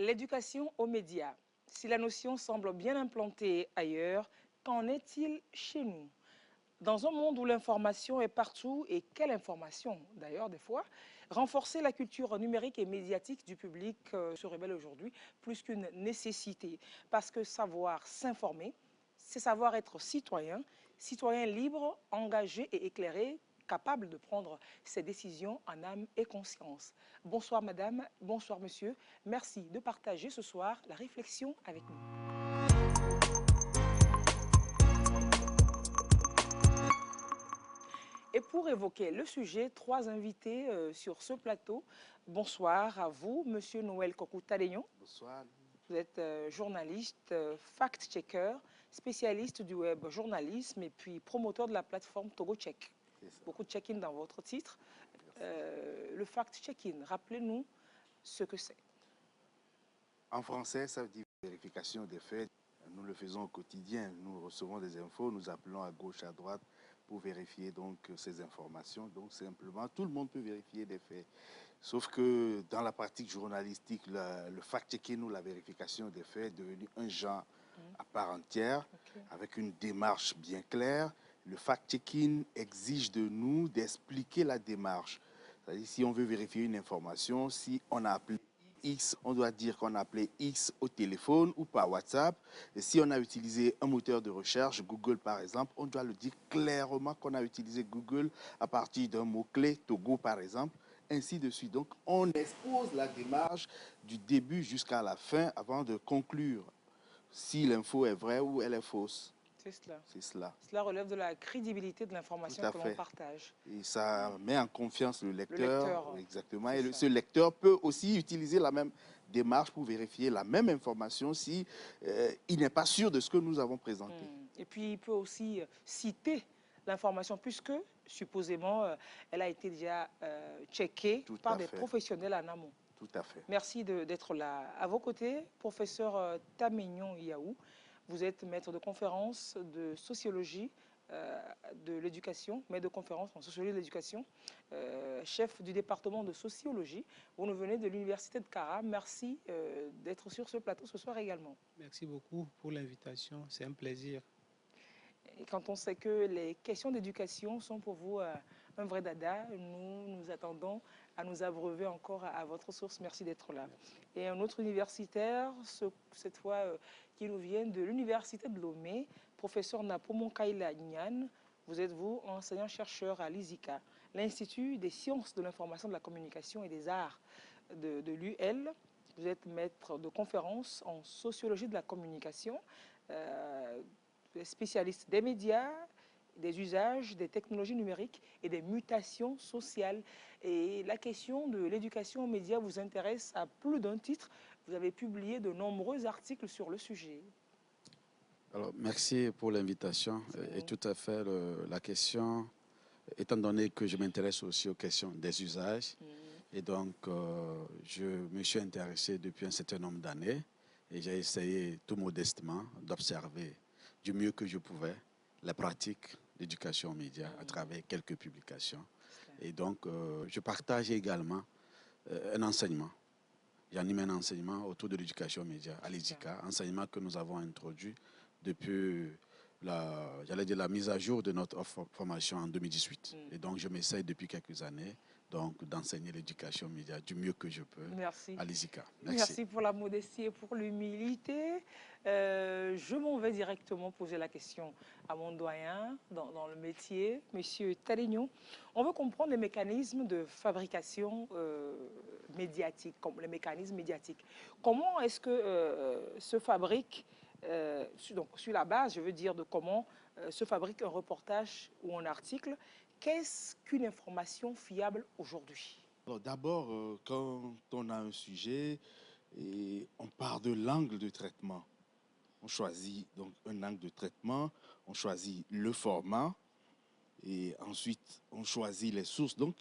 L'éducation aux médias. Si la notion semble bien implantée ailleurs, qu'en est-il chez nous? Dans un monde où l'information est partout, et quelle information d'ailleurs des fois, renforcer la culture numérique et médiatique du public se révèle aujourd'hui plus qu'une nécessité. Parce que savoir s'informer, c'est savoir être citoyen, citoyen libre, engagé et éclairé, capable de prendre ses décisions en âme et conscience. Bonsoir madame, bonsoir monsieur, merci de partager ce soir la réflexion avec nous. Et pour évoquer le sujet, trois invités sur ce plateau. Bonsoir à vous, monsieur Noël Kokou-Tadeyon. Bonsoir. Vous êtes journaliste, fact-checker, spécialiste du web journalisme et puis promoteur de la plateforme Togo Check. Beaucoup de check-in dans votre titre. Le fact-check-in, rappelez-nous ce que c'est. En français, ça veut dire vérification des faits. Nous le faisons au quotidien. Nous recevons des infos, nous appelons à gauche, à droite pour vérifier donc ces informations. Donc simplement, tout le monde peut vérifier des faits. Sauf que dans la pratique journalistique, le fact-checking ou la vérification des faits est devenu un genre à part entière, avec une démarche bien claire. Le fact-checking exige de nous d'expliquer la démarche. C'est-à-dire, si on veut vérifier une information, si on a appelé X, on doit dire qu'on a appelé X au téléphone ou par WhatsApp. Et si on a utilisé un moteur de recherche, Google par exemple, on doit le dire clairement qu'on a utilisé Google à partir d'un mot-clé, Togo par exemple, ainsi de suite. Donc, on expose la démarche du début jusqu'à la fin avant de conclure si l'info est vraie ou elle est fausse. C'est cela. C'est cela. Cela relève de la crédibilité de l'information que l'on partage. Et ça met en confiance le lecteur. Le lecteur. Exactement. Et ce lecteur peut aussi utiliser la même démarche pour vérifier la même information si il n'est pas sûr de ce que nous avons présenté. Et puis, il peut aussi citer l'information puisque, supposément, elle a été déjà checkée par des professionnels en amont. Tout à fait. Merci d'être là. À vos côtés, professeur Tamignon Yaou, vous êtes maître de conférence de sociologie de l'éducation, maître de conférence en sociologie de l'éducation, chef du département de sociologie. Vous nous venez de l'université de Kara. Merci d'être sur ce plateau ce soir également. Merci beaucoup pour l'invitation, c'est un plaisir. Et quand on sait que les questions d'éducation sont pour vous un vrai dada, nous attendons à nous abreuver encore à votre source. Merci d'être là. Et un autre universitaire, cette fois qui nous vient de l'université de Lomé, professeur Napomon Kaila Nyan. Vous êtes, vous, enseignant-chercheur à l'ISICA, l'Institut des sciences de l'information, de la communication et des arts de l'UL. Vous êtes maître de conférence en sociologie de la communication, spécialiste des médias, des usages, des technologies numériques et des mutations sociales. Et la question de l'éducation aux médias vous intéresse à plus d'un titre. Vous avez publié de nombreux articles sur le sujet. Alors, merci pour l'invitation. Et tout à fait, la question, étant donné que je m'intéresse aussi aux questions des usages, et donc je me suis intéressé depuis un certain nombre d'années et j'ai essayé tout modestement d'observer du mieux que je pouvais la pratique d'éducation aux médias à travers quelques publications. Et donc, je partage également un enseignement. J'anime un enseignement autour de l'éducation aux médias à l'ISICA, enseignement que nous avons introduit depuis la mise à jour de notre formation en 2018. Et donc, je m'essaye depuis quelques années d'enseigner l'éducation aux médias du mieux que je peux à l'ISICA. Merci pour la modestie et pour l'humilité. Je m'en vais directement poser la question à mon doyen dans le métier, Monsieur Talignon. On veut comprendre les mécanismes de fabrication médiatique, comme les mécanismes médiatiques. Comment est-ce que se fabrique, donc sur la base, je veux dire, de comment se fabrique un reportage ou un article? Qu'est-ce qu'une information fiable aujourd'hui? D'abord, quand on a un sujet, et on part de l'angle de traitement. On choisit donc un angle de traitement, on choisit le format, et ensuite on choisit les sources. Donc,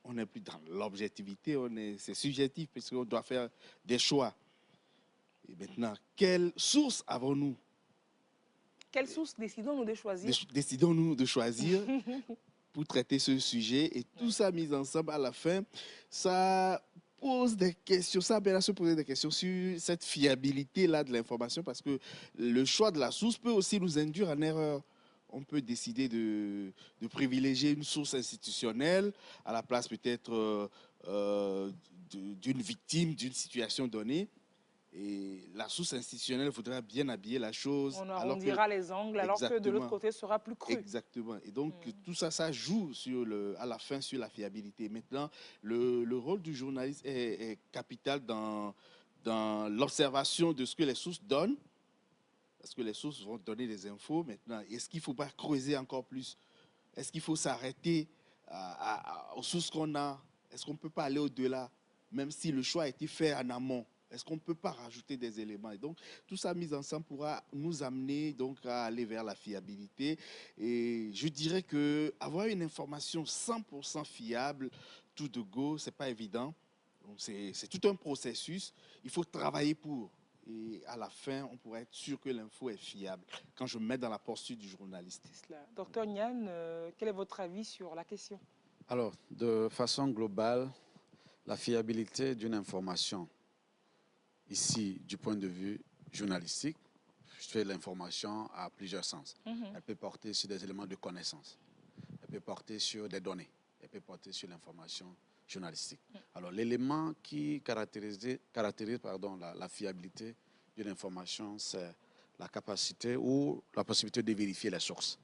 on n'est plus dans l'objectivité, c'est subjectif parce qu'on doit faire des choix. Et maintenant, quelle source avons-nous? Quelle source décidons-nous de choisir? Décidons-nous de choisir pour traiter ce sujet, et tout ça mis ensemble à la fin, ça pose des questions, ça amène à se poser des questions sur cette fiabilité-là de l'information, parce que le choix de la source peut aussi nous induire en erreur. On peut décider de privilégier une source institutionnelle à la place peut-être d'une victime d'une situation donnée. Et la source institutionnelle voudra bien habiller la chose. On alors que, arrondira les angles, alors que de l'autre exactement, côté sera plus cru. exactement. Et donc, tout ça, ça joue sur à la fin sur la fiabilité. Maintenant, le rôle du journaliste est capital dans l'observation de ce que les sources donnent, parce que les sources vont donner des infos. Maintenant, est-ce qu'il ne faut pas creuser encore plus? Est-ce qu'il faut s'arrêter aux sources qu'on a? Est-ce qu'on ne peut pas aller au-delà, même si le choix a été fait en amont? Est-ce qu'on ne peut pas rajouter des éléments? Et donc, tout ça mis ensemble pourra nous amener donc à aller vers la fiabilité. Et je dirais qu'avoir une information 100% fiable, tout de go, ce n'est pas évident. C'est tout un processus. Il faut travailler pour. Et à la fin, on pourrait être sûr que l'info est fiable quand je me mets dans la posture du journaliste. C'est cela. Docteur Niane, quel est votre avis sur la question? Alors, de façon globale, la fiabilité d'une information, ici, du point de vue journalistique, je fais l'information à plusieurs sens. Elle peut porter sur des éléments de connaissance, elle peut porter sur des données, elle peut porter sur l'information journalistique. Alors, l'élément qui caractérise la fiabilité d'une information, c'est la capacité ou la possibilité de vérifier les sources.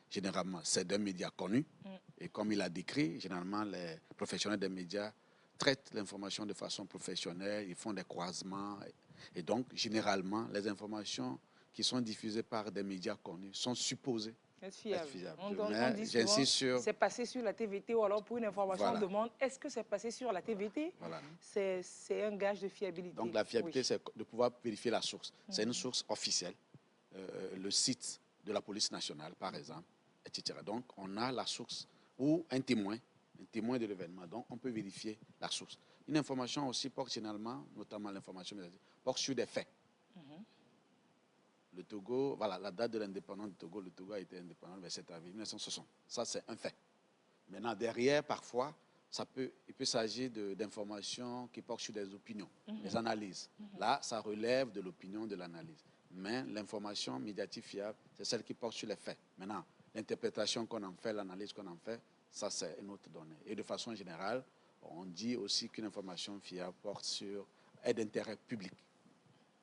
Généralement, c'est d'un média connu. Et comme il a décrit, généralement, les professionnels des médias traitent l'information de façon professionnelle, ils font des croisements. Et donc, généralement, les informations qui sont diffusées par des médias connus sont supposées être fiables. On dit souvent, c'est passé sur la TVT, ou alors pour une information, on demande, est-ce que c'est passé sur la TVT? C'est un gage de fiabilité. Donc, la fiabilité, c'est de pouvoir vérifier la source. C'est une source officielle, le site de la police nationale, par exemple, etc. Donc, on a la source ou un témoin de l'événement. Donc, on peut vérifier la source. Une information aussi porte généralement, notamment l'information médiatique, porte sur des faits. Le Togo, voilà, la date de l'indépendance du Togo, le Togo a été indépendant le 27 avril 1960. Ça, c'est un fait. Maintenant, derrière, parfois, il peut s'agir d'informations qui portent sur des opinions, des analyses. Là, ça relève de l'opinion, de l'analyse. Mais l'information médiatique fiable, c'est celle qui porte sur les faits. Maintenant, l'interprétation qu'on en fait, l'analyse qu'on en fait, ça, c'est une autre donnée. Et de façon générale, on dit aussi qu'une information fiable porte sur aide d'intérêt public.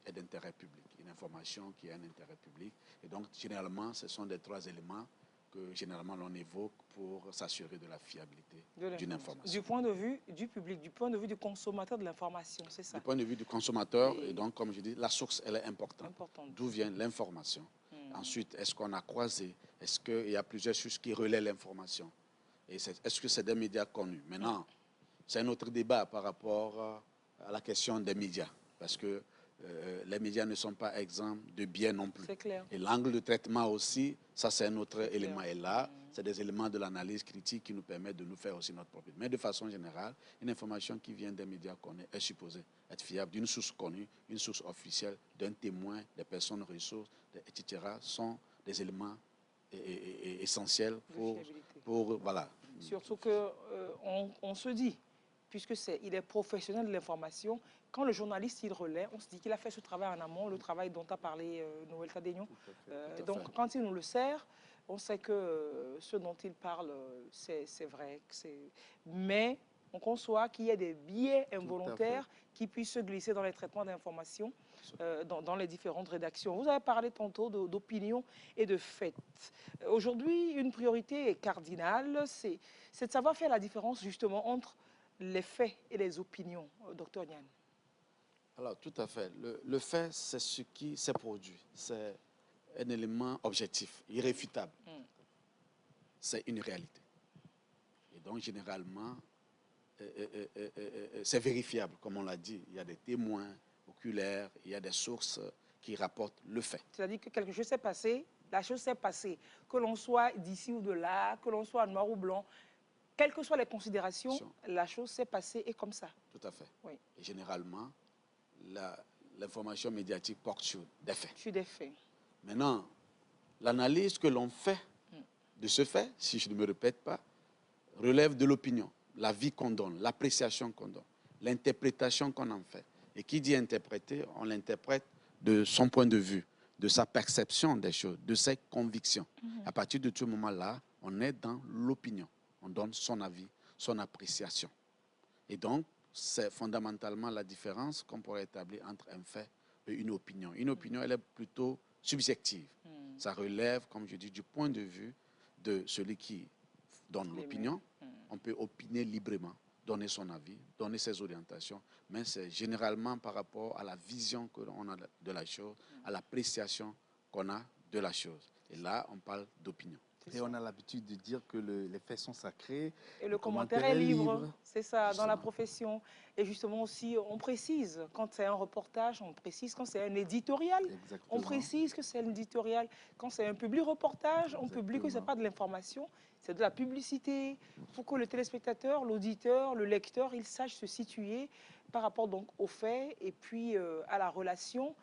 Aide d'intérêt public. Une information qui a un intérêt public. Et donc, généralement, ce sont les trois éléments que généralement l'on évoque pour s'assurer de la fiabilité d'une information. Du point de vue du public, du point de vue du consommateur de l'information, c'est ça? Du point de vue du consommateur, et donc, comme je dis, la source, elle est importante. D'où vient l'information? Ensuite, est-ce qu'on a croisé? Est-ce qu'il y a plusieurs sources qui relaient l'information? Et est-ce que c'est des médias connus? Maintenant, c'est un autre débat par rapport à la question des médias. Parce que les médias ne sont pas exempts de biais non plus. C'est clair. Et l'angle de traitement aussi, ça c'est un autre élément. Et là, c'est des éléments de l'analyse critique qui nous permettent de nous faire aussi notre propre. Mais de façon générale, une information qui vient des médias connus est supposée être fiable, d'une source connue, une source officielle, d'un témoin, des personnes ressources, etc. sont des éléments essentiels pour voilà. Surtout qu'on se dit, puisque il est professionnel de l'information, quand le journaliste il relaie, on se dit qu'il a fait ce travail en amont, le travail dont a parlé Noël Tadegno. Donc quand il nous le sert, on sait que ce dont il parle, c'est vrai. Mais on conçoit qu'il y a des biais involontaires qui puissent se glisser dans les traitements d'informations, dans les différentes rédactions. Vous avez parlé tantôt d'opinion et de faits. Aujourd'hui, une priorité cardinale, c'est de savoir faire la différence justement entre les faits et les opinions, docteur Niane. Alors, tout à fait. Le fait, c'est ce qui s'est produit. C'est un élément objectif, irréfutable. C'est une réalité. Et donc, généralement, c'est vérifiable, comme on l'a dit. Il y a des témoins oculaires, il y a des sources qui rapportent le fait. C'est-à-dire que quelque chose s'est passé, la chose s'est passée. Que l'on soit d'ici ou de là, que l'on soit noir ou blanc, quelles que soient les considérations, la chose s'est passée et comme ça. Tout à fait. Oui. Et généralement, l'information médiatique porte sur des faits. Sur des faits. Maintenant, l'analyse que l'on fait de ce fait, si je ne me répète pas, relève de l'opinion, l'avis qu'on donne, l'appréciation qu'on donne. l'interprétation qu'on en fait. Et qui dit interpréter, on l'interprète de son point de vue, de sa perception des choses, de ses convictions. À partir de ce moment-là, on est dans l'opinion. On donne son avis, son appréciation. Et donc, c'est fondamentalement la différence qu'on pourrait établir entre un fait et une opinion. Une opinion, elle est plutôt subjective. Ça relève, comme je dis, du point de vue de celui qui donne l'opinion. On peut opiner librement, donner son avis, donner ses orientations, mais c'est généralement par rapport à la vision que l'on a de la chose, à l'appréciation qu'on a de la chose. Et là, on parle d'opinion. Et on a l'habitude de dire que les faits sont sacrés. Et le commentaire est libre, c'est ça, dans la profession. Et justement aussi, on précise, quand c'est un reportage, on précise quand c'est un éditorial, Exactement. on précise que c'est un éditorial. Quand c'est un public reportage, on publie que ce n'est pas de l'information, c'est de la publicité. Il faut que le téléspectateur, l'auditeur, le lecteur, il sache se situer par rapport donc aux faits et puis à la relation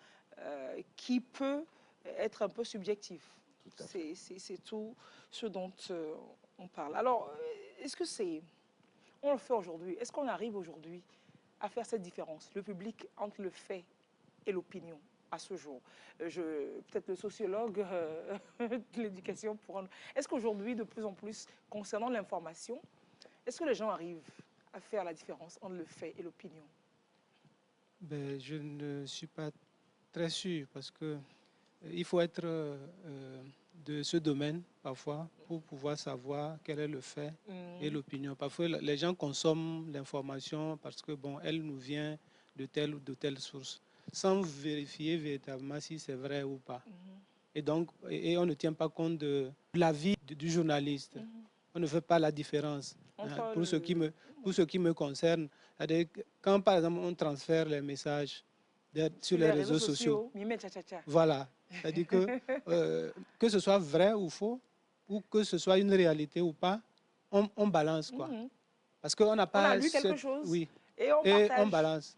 qui peut être un peu subjective. C'est tout ce dont on parle. Alors, est-ce que c'est... On le fait aujourd'hui. Est-ce qu'on arrive aujourd'hui à faire cette différence, le public entre le fait et l'opinion à ce jour? Peut-être le sociologue de l'éducation pourra... Est-ce qu'aujourd'hui, de plus en plus, concernant l'information, est-ce que les gens arrivent à faire la différence entre le fait et l'opinion? Ben, je ne suis pas très sûr parce que il faut être de ce domaine parfois pour pouvoir savoir quel est le fait et l'opinion. Parfois, les gens consomment l'information parce que bon, elle nous vient de telle ou de telle source, sans vérifier véritablement si c'est vrai ou pas. Et donc, on ne tient pas compte de l'avis du journaliste. On ne fait pas la différence. Pour ce qui me concerne, quand par exemple on transfère les messages sur les réseaux sociaux. Voilà. C'est-à-dire que ce soit vrai ou faux, ou que ce soit une réalité ou pas, on balance quoi. Parce qu'on n'a pas... On a lu quelque chose oui, et on balance.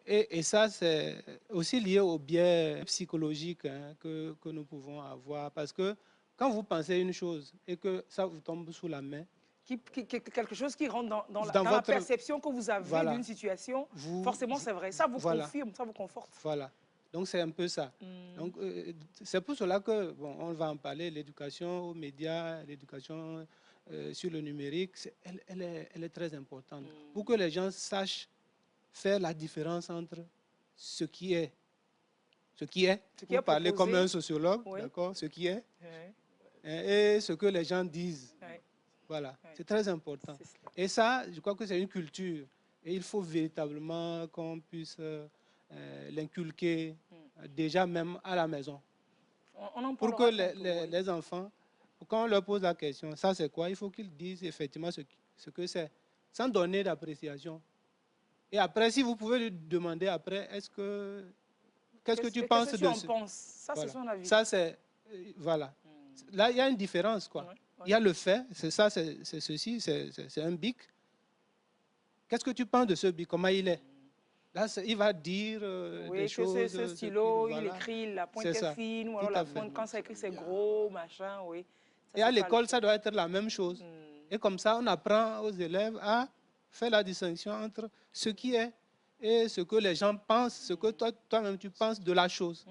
Et ça, c'est aussi lié au biais psychologique que nous pouvons avoir. Parce que quand vous pensez une chose et que ça vous tombe sous la main, quelque chose qui rentre dans votre, la perception que vous avez voilà, d'une situation, forcément c'est vrai. Ça vous confirme, ça vous conforte. Voilà. Donc c'est un peu ça. Donc c'est pour cela que, bon, on va en parler, l'éducation aux médias, l'éducation sur le numérique, elle est très importante. Pour que les gens sachent faire la différence entre ce qui est, pour parler comme un sociologue, d'accord, ce qui est, et ce que les gens disent. Voilà, c'est très important. Et ça, je crois que c'est une culture. Et il faut véritablement qu'on puisse l'inculquer déjà même à la maison. Pour que les enfants, quand on leur pose la question, ça c'est quoi, il faut qu'ils disent effectivement ce que c'est, sans donner d'appréciation. Et après, si vous pouvez lui demander après, qu'est-ce que tu penses de ce... Ça, voilà. C'est son avis. Ça, c'est... voilà. Là, il y a une différence, quoi. Il y a le fait, c'est ça, c'est ceci, c'est un bic. Qu'est-ce que tu penses de ce bic, comment il est? Là, il va dire des choses... Oui, ce stylo, il écrit, la pointe est fine, ou alors la pointe, quand c'est écrit, c'est gros, machin, oui. Et à l'école, ça doit être la même chose. Et comme ça, on apprend aux élèves à faire la distinction entre ce qui est et ce que les gens pensent, ce que toi-même tu penses de la chose.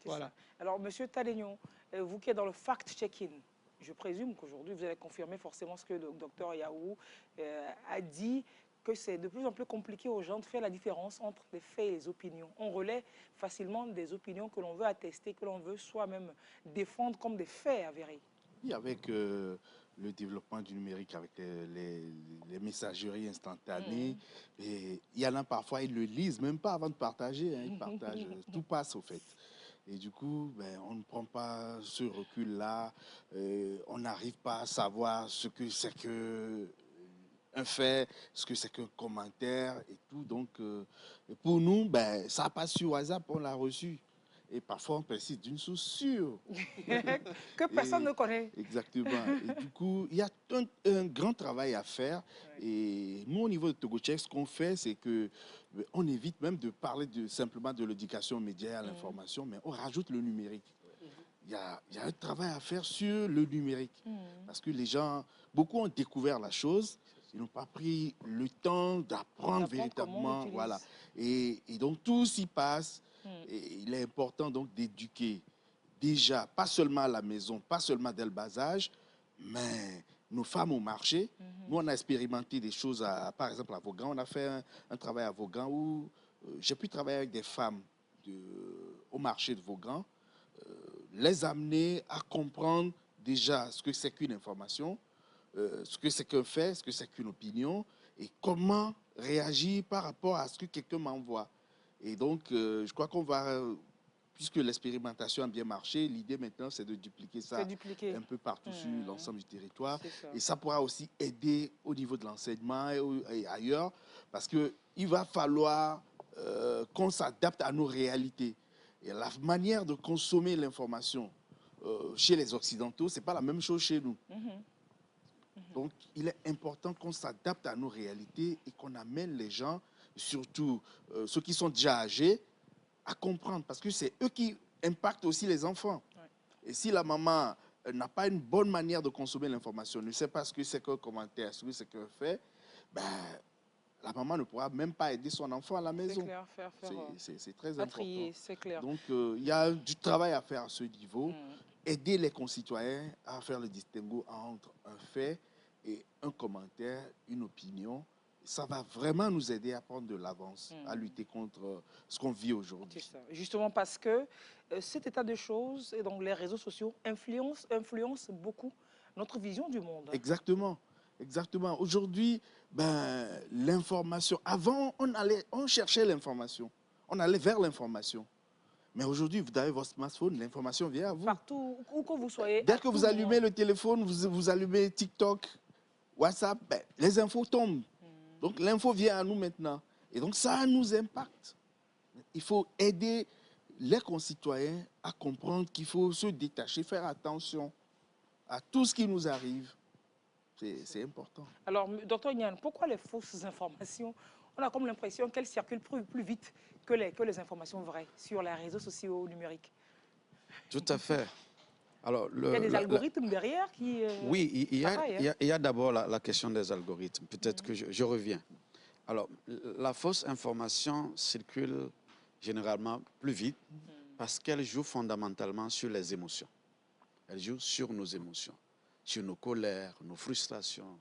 Voilà. Alors, Monsieur Tadegno, vous qui êtes dans le fact-checking, je présume qu'aujourd'hui, vous allez confirmer forcément ce que le docteur Yahou a dit, que c'est de plus en plus compliqué aux gens de faire la différence entre les faits et les opinions. On relaie facilement des opinions que l'on veut attester, que l'on veut soi-même défendre comme des faits avérés. Oui, avec le développement du numérique, avec les messageries instantanées, et il y en a parfois, ils le lisent même pas avant de partager, ils partagent, tout passe au fait. Et du coup, on ne prend pas ce recul-là, on n'arrive pas à savoir ce que c'est que un fait, ce que c'est qu'un commentaire et tout. Donc, pour nous, ça passe sur WhatsApp, on l'a reçu. Et parfois, on précise d'une source sûre. Que personne ne connaît. Exactement. Et du coup, il y a un grand travail à faire. Et nous, au niveau de TogoCheck, ce qu'on fait, c'est qu'on évite même de parler simplement de l'éducation aux médias et à l'information, mais on rajoute le numérique. Il y a un travail à faire sur le numérique. Parce que les gens, beaucoup ont découvert la chose, Ils n'ont pas pris le temps d'apprendre véritablement. Voilà. Et donc, tout s'y passe. Et il est important donc d'éduquer déjà, pas seulement à la maison, pas seulement dès le bas âge, mais nos femmes au marché. Nous, on a expérimenté des choses, par exemple à Vaughan. On a fait un travail à Vaughan où j'ai pu travailler avec des femmes au marché de Vaughan, les amener à comprendre déjà ce que c'est qu'une information, ce que c'est qu'un fait, ce que c'est qu'une opinion, et comment réagir par rapport à ce que quelqu'un m'envoie. Et donc, je crois qu'on va, puisque l'expérimentation a bien marché, l'idée maintenant, c'est de dupliquer ça un peu partout sur l'ensemble du territoire. Et ça pourra aussi aider au niveau de l'enseignement et ailleurs, parce qu'il va falloir qu'on s'adapte à nos réalités. Et la manière de consommer l'information chez les Occidentaux, ce n'est pas la même chose chez nous. Donc, il est important qu'on s'adapte à nos réalités et qu'on amène les gens, surtout ceux qui sont déjà âgés, à comprendre. Parce que c'est eux qui impactent aussi les enfants. Ouais. Et si la maman n'a pas une bonne manière de consommer l'information, ne sait pas ce que c'est qu'un commentaire, ce que c'est qu'un fait, ben, la maman ne pourra même pas aider son enfant à la maison. C'est très important. C'est clair. Donc, il y a du travail à faire à ce niveau. Aider les concitoyens à faire le distinguo entre un fait et un commentaire, une opinion. Ça va vraiment nous aider à prendre de l'avance, à lutter contre ce qu'on vit aujourd'hui. Justement parce que cet état de choses et donc les réseaux sociaux influencent beaucoup notre vision du monde. Exactement. Exactement. Aujourd'hui, ben, l'information, avant, on cherchait l'information. On allait vers l'information. Mais aujourd'hui, vous avez votre smartphone, l'information vient à vous. Partout, où que vous soyez. Dès que vous allumez le téléphone, vous allumez TikTok, WhatsApp, ben, les infos tombent. Donc l'info vient à nous maintenant. Et donc ça nous impacte. Il faut aider les concitoyens à comprendre qu'il faut se détacher, faire attention à tout ce qui nous arrive. C'est important. Alors, docteur Nyan, pourquoi les fausses informations? On a comme l'impression qu'elles circulent plus vite que les informations vraies sur les réseaux sociaux numériques. Tout à fait. Alors, il y a des algorithmes derrière qui... oui, il y a d'abord la question des algorithmes. Peut-être que je reviens. Alors, la fausse information circule généralement plus vite parce qu'elle joue fondamentalement sur les émotions. Elle joue sur nos émotions, sur nos colères, nos frustrations.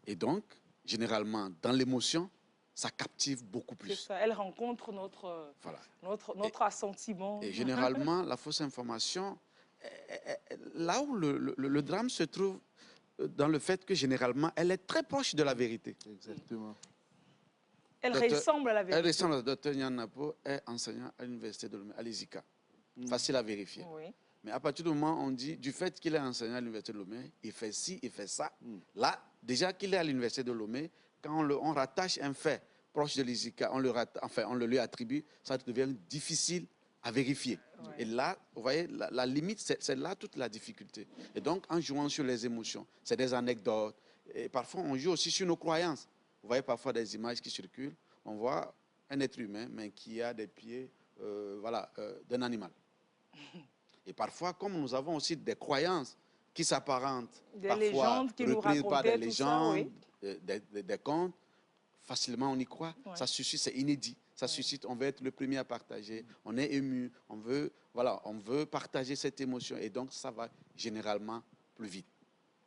Et donc, généralement, dans l'émotion, ça captive beaucoup plus. C'est ça, elle rencontre notre assentiment. Et généralement, la fausse information, là où le drame se trouve, dans le fait que généralement, elle est très proche de la vérité. Exactement. Elle ressemble à la vérité. Elle ressemble à la Dr Nyan Napo, est enseignant à l'université de Lomé, à l'ISICA. Facile à vérifier. Oui. Mais à partir du moment où on dit, du fait qu'il est enseignant à l'université de Lomé, il fait ci, il fait ça. Là, déjà qu'il est à l'université de Lomé, quand on rattache un fait proche de l'ISICA, on le lui attribue, ça devient difficile à vérifier. Ouais. Et là, vous voyez, la limite, c'est là toute la difficulté. Et donc, en jouant sur les émotions, c'est des anecdotes. Et parfois, on joue aussi sur nos croyances. Vous voyez parfois des images qui circulent. On voit un être humain, mais qui a des pieds d'un animal. Et parfois, comme nous avons aussi des croyances qui s'apparentent, des légendes qui nous racontent par des légendes, ça, oui. des contes, facilement on y croit. Ouais. Ça suscite, c'est inédit. Ça suscite, on veut être le premier à partager. On est ému, on veut partager cette émotion. Et donc, ça va généralement plus vite.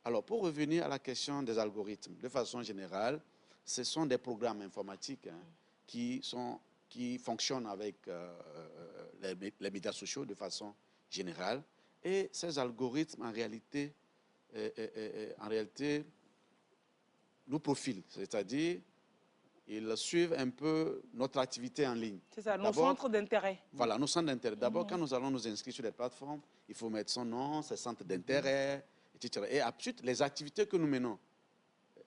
Alors, pour revenir à la question des algorithmes, de façon générale, ce sont des programmes informatiques qui fonctionnent avec les médias sociaux de façon générale. Et ces algorithmes, en réalité nous profilent. C'est-à-dire, ils suivent un peu notre activité en ligne. C'est ça, nos centres d'intérêt. Voilà, nos centres d'intérêt. D'abord, quand nous allons nous inscrire sur des plateformes, il faut mettre son nom, ses centres d'intérêt, etc. Et ensuite, les activités que nous menons,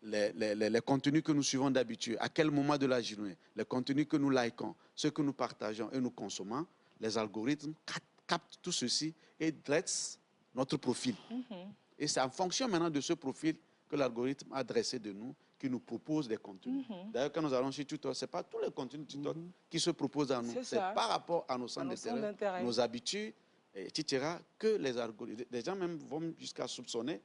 les contenus que nous suivons d'habitude, à quel moment de la journée, les contenus que nous likons, ceux que nous partageons et nous consommons, les algorithmes captent tout ceci et dressent notre profil. Et c'est en fonction maintenant de ce profil que l'algorithme a dressé de nous, qui nous propose des contenus. D'ailleurs, quand nous allons sur Twitter, ce n'est pas tous les contenus TikTok qui se proposent à nous. C'est par rapport à nos centres d'intérêt, nos habitudes, etc., que les algorithmes, les gens même vont jusqu'à soupçonner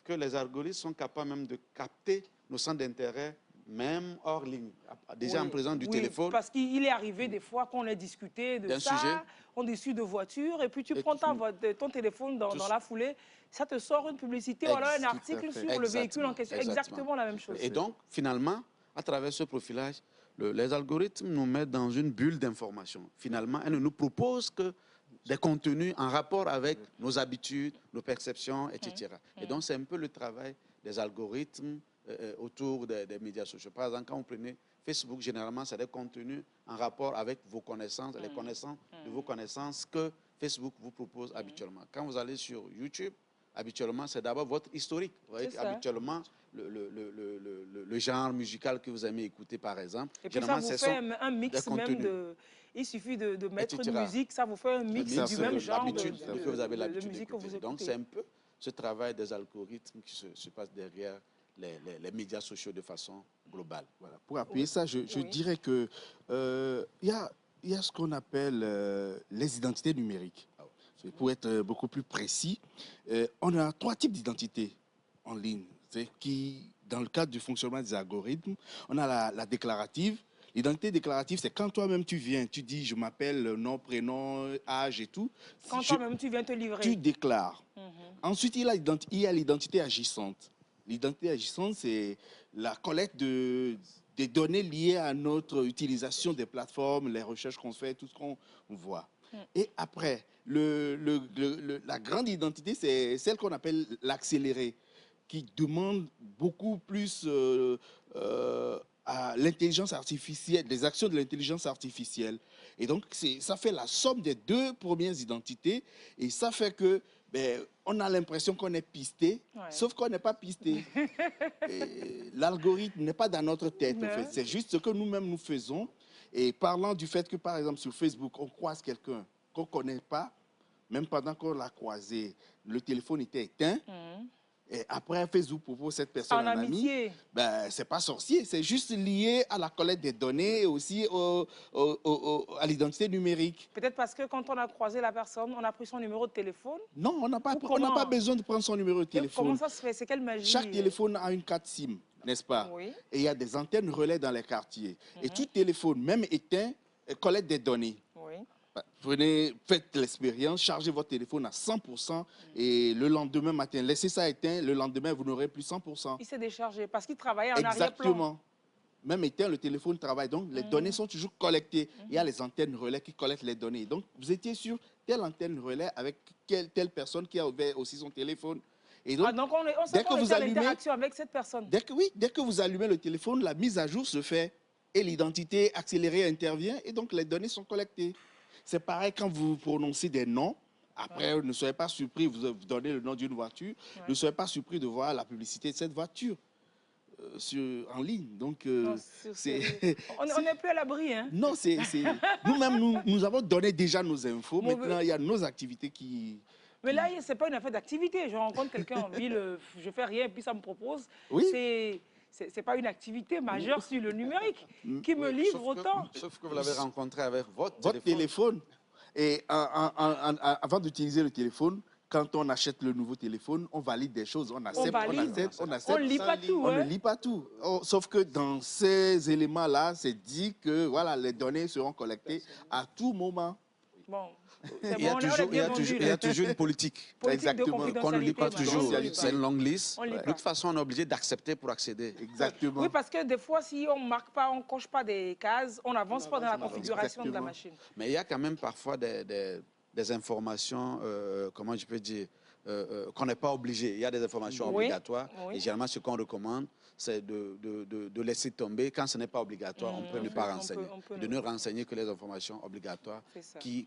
que les algorithmes sont capables même de capter nos centres d'intérêt, même hors ligne, déjà Oui, en présence du oui, téléphone. parce qu'il est arrivé des fois qu'on ait discuté de D'un ça, sujet. on discute de voiture, et puis tu Et prends ton téléphone dans tout- la foulée, ça te sort une publicité ou alors un Tout à article fait. sur le véhicule en question. Exactement la même chose. Et donc, finalement, à travers ce profilage, les algorithmes nous mettent dans une bulle d'information. Finalement, elles ne nous proposent que des contenus en rapport avec nos habitudes, nos perceptions, etc. Et donc, c'est un peu le travail des algorithmes autour des médias sociaux. Par exemple, quand vous prenez Facebook, généralement, c'est des contenus en rapport avec vos connaissances, les connaissances de vos connaissances que Facebook vous propose habituellement. Quand vous allez sur YouTube, habituellement, c'est d'abord votre historique. Vous voyez, habituellement, le genre musical que vous aimez écouter, par exemple. Et puis ça vous fait un mix même de... Il suffit de mettre une musique, ça vous fait un mix du même genre que vous avez l'habitude musique que vous écoutez. Donc, c'est un peu ce travail des algorithmes qui se passe derrière les médias sociaux de façon globale. Voilà. Pour appuyer ça, je dirais que y a ce qu'on appelle les identités numériques. Pour être beaucoup plus précis, on a 3 types d'identités en ligne. Qui, dans le cadre du fonctionnement des algorithmes, on a la déclarative. L'identité déclarative, c'est quand toi-même tu viens, tu dis je m'appelle, nom, âge et tout. Quand toi-même tu viens te livrer. Tu déclares. Ensuite, il y a l'identité agissante. L'identité agissante, c'est la collecte des données liées à notre utilisation des plateformes, les recherches qu'on fait, tout ce qu'on voit. Et après, la grande identité, c'est celle qu'on appelle l'accéléré, qui demande beaucoup plus à l'intelligence artificielle, des actions de l'intelligence artificielle. Et donc, ça fait la somme des 2 premières identités, et ça fait que on a l'impression qu'on est pisté, sauf qu'on n'est pas pisté. L'algorithme n'est pas dans notre tête, en fait. C'est juste ce que nous-mêmes nous faisons. Et parlant du fait que, par exemple, sur Facebook, on croise quelqu'un qu'on ne connaît pas, même pendant qu'on l'a croisé, le téléphone était éteint. Et après, Facebook propose cette personne en amitié. C'est pas sorcier, c'est juste lié à la collecte des données et aussi à l'identité numérique. Peut-être parce que quand on a croisé la personne, on a pris son numéro de téléphone. Non, on n'a pas besoin de prendre son numéro de téléphone. Comment ça se fait? C'est quelle magie? Chaque téléphone a une carte SIM, n'est-ce pas? Oui. Et il y a des antennes relais dans les quartiers. Et tout téléphone, même éteint, collecte des données. Oui. Faites l'expérience, chargez votre téléphone à 100% et le lendemain matin, laissez ça éteint, le lendemain, vous n'aurez plus 100%. Il s'est déchargé parce qu'il travaillait en arrière-plan. Exactement. Même éteint, le téléphone travaille. Donc, les données sont toujours collectées. Il y a les antennes relais qui collectent les données. Donc, vous étiez sur telle antenne relais avec telle personne qui a ouvert aussi son téléphone. Et donc, on sait qu'on était en interaction avec cette personne. Dès que vous allumez le téléphone, la mise à jour se fait et l'identité accélérée intervient et donc les données sont collectées. C'est pareil quand vous prononcez des noms. Après, ne soyez pas surpris, vous donnez le nom d'une voiture. Ne soyez pas surpris de voir la publicité de cette voiture en ligne. Donc, on n'est plus à l'abri. Hein? Non, nous-mêmes, nous avons donné déjà nos infos. Maintenant, il y a nos activités qui... Mais là, ce n'est pas une affaire d'activité. Je rencontre quelqu'un en ville, je ne fais rien, puis ça me propose. Oui. Ce n'est pas une activité majeure sur le numérique qui me livre autant. Sauf que vous l'avez rencontré avec votre téléphone. Et avant d'utiliser le téléphone, quand on achète le nouveau téléphone, on valide des choses. On accepte. On ne lit pas tout. On ne lit pas tout. Sauf que dans ces éléments-là, c'est dit que voilà, les données seront collectées à tout moment. Bon. Il y a toujours une politique. Exactement. Qu'on ne lit pas toujours. C'est une longue liste. De toute façon, on est obligé d'accepter pour accéder. Exactement. Oui, parce que des fois, si on ne marque pas, on ne coche pas des cases, on n'avance pas dans la configuration de la machine. Mais il y a quand même parfois des informations, comment je peux dire, qu'on n'est pas obligé. Il y a des informations obligatoires. Et généralement, ce qu'on recommande, c'est de laisser tomber. Quand ce n'est pas obligatoire, on peut ne pas renseigner. De ne renseigner que les informations obligatoires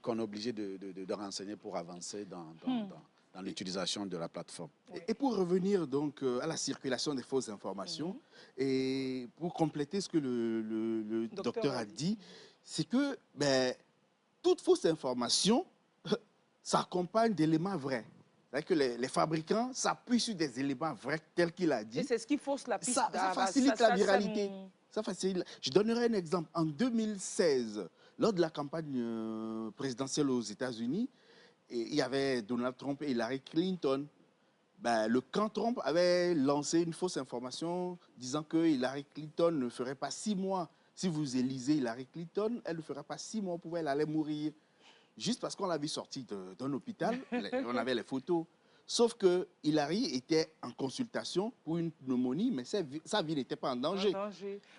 qu'on est obligé de renseigner pour avancer dans l'utilisation de la plateforme. Et pour revenir donc à la circulation des fausses informations, et pour compléter ce que le docteur a dit, c'est que toute fausse information s'accompagne d'éléments vrais. C'est-à-dire que les fabricants s'appuient sur des éléments vrais tels qu'il a dit. Et c'est ce qui fausse la piste. Ça facilite la viralité. Ça facilite. Je donnerai un exemple. En 2016, lors de la campagne présidentielle aux États-Unis, il y avait Donald Trump et Hillary Clinton. ben, le camp Trump avait lancé une fausse information disant que Hillary Clinton ne ferait pas 6 mois. Si vous élisez Hillary Clinton, elle ne fera pas 6 mois, elle allait mourir. Juste parce qu'on l'a vu sortir d'un hôpital, on avait les photos. Sauf que Hillary était en consultation pour une pneumonie, mais sa vie n'était pas en danger.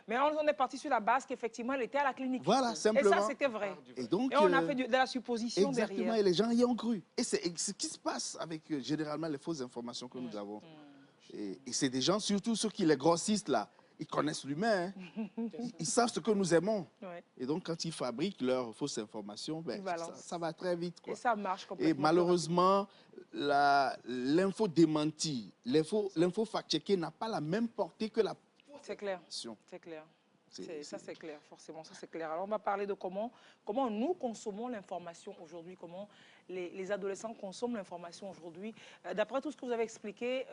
Mais on est parti sur la base qu'effectivement, elle était à la clinique. Voilà, simplement. Et ça, c'était vrai. Et, donc, on a fait de la supposition exactement, derrière. Et les gens y ont cru. Et c'est ce qui se passe avec généralement les fausses informations que nous avons. Et c'est des gens, surtout ceux qui, les grossistes là, ils connaissent l'humain, hein. Ils savent ce que nous aimons. Ouais. Et donc, quand ils fabriquent leurs fausses informations, ben, ça va très vite, quoi. Et ça marche complètement. Et malheureusement, l'info démentie, l'info fact-checkée n'a pas la même portée que la... C'est clair, c'est clair. Ça, c'est clair, forcément, ça, c'est clair. Alors, on va parler de comment nous consommons l'information aujourd'hui, comment les adolescents consomment l'information aujourd'hui. D'après tout ce que vous avez expliqué,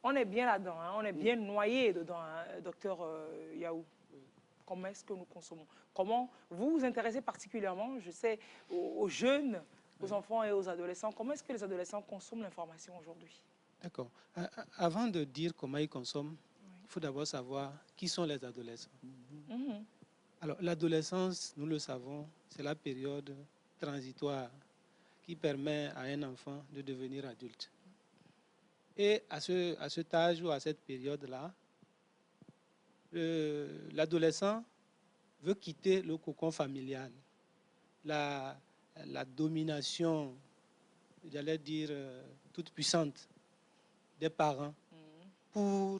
on est bien là-dedans, hein, on est bien noyé dedans, hein, docteur Yaou. Comment est-ce que nous consommons? Comment vous vous intéressez particulièrement, je sais, aux jeunes, aux enfants et aux adolescents. Comment est-ce que les adolescents consomment l'information aujourd'hui? D'accord. Avant de dire comment ils consomment, il faut d'abord savoir qui sont les adolescents. Alors, l'adolescence, nous le savons, c'est la période transitoire qui permet à un enfant de devenir adulte. Et à cet âge ou à cette période-là, l'adolescent veut quitter le cocon familial, la domination, j'allais dire, toute puissante des parents pour,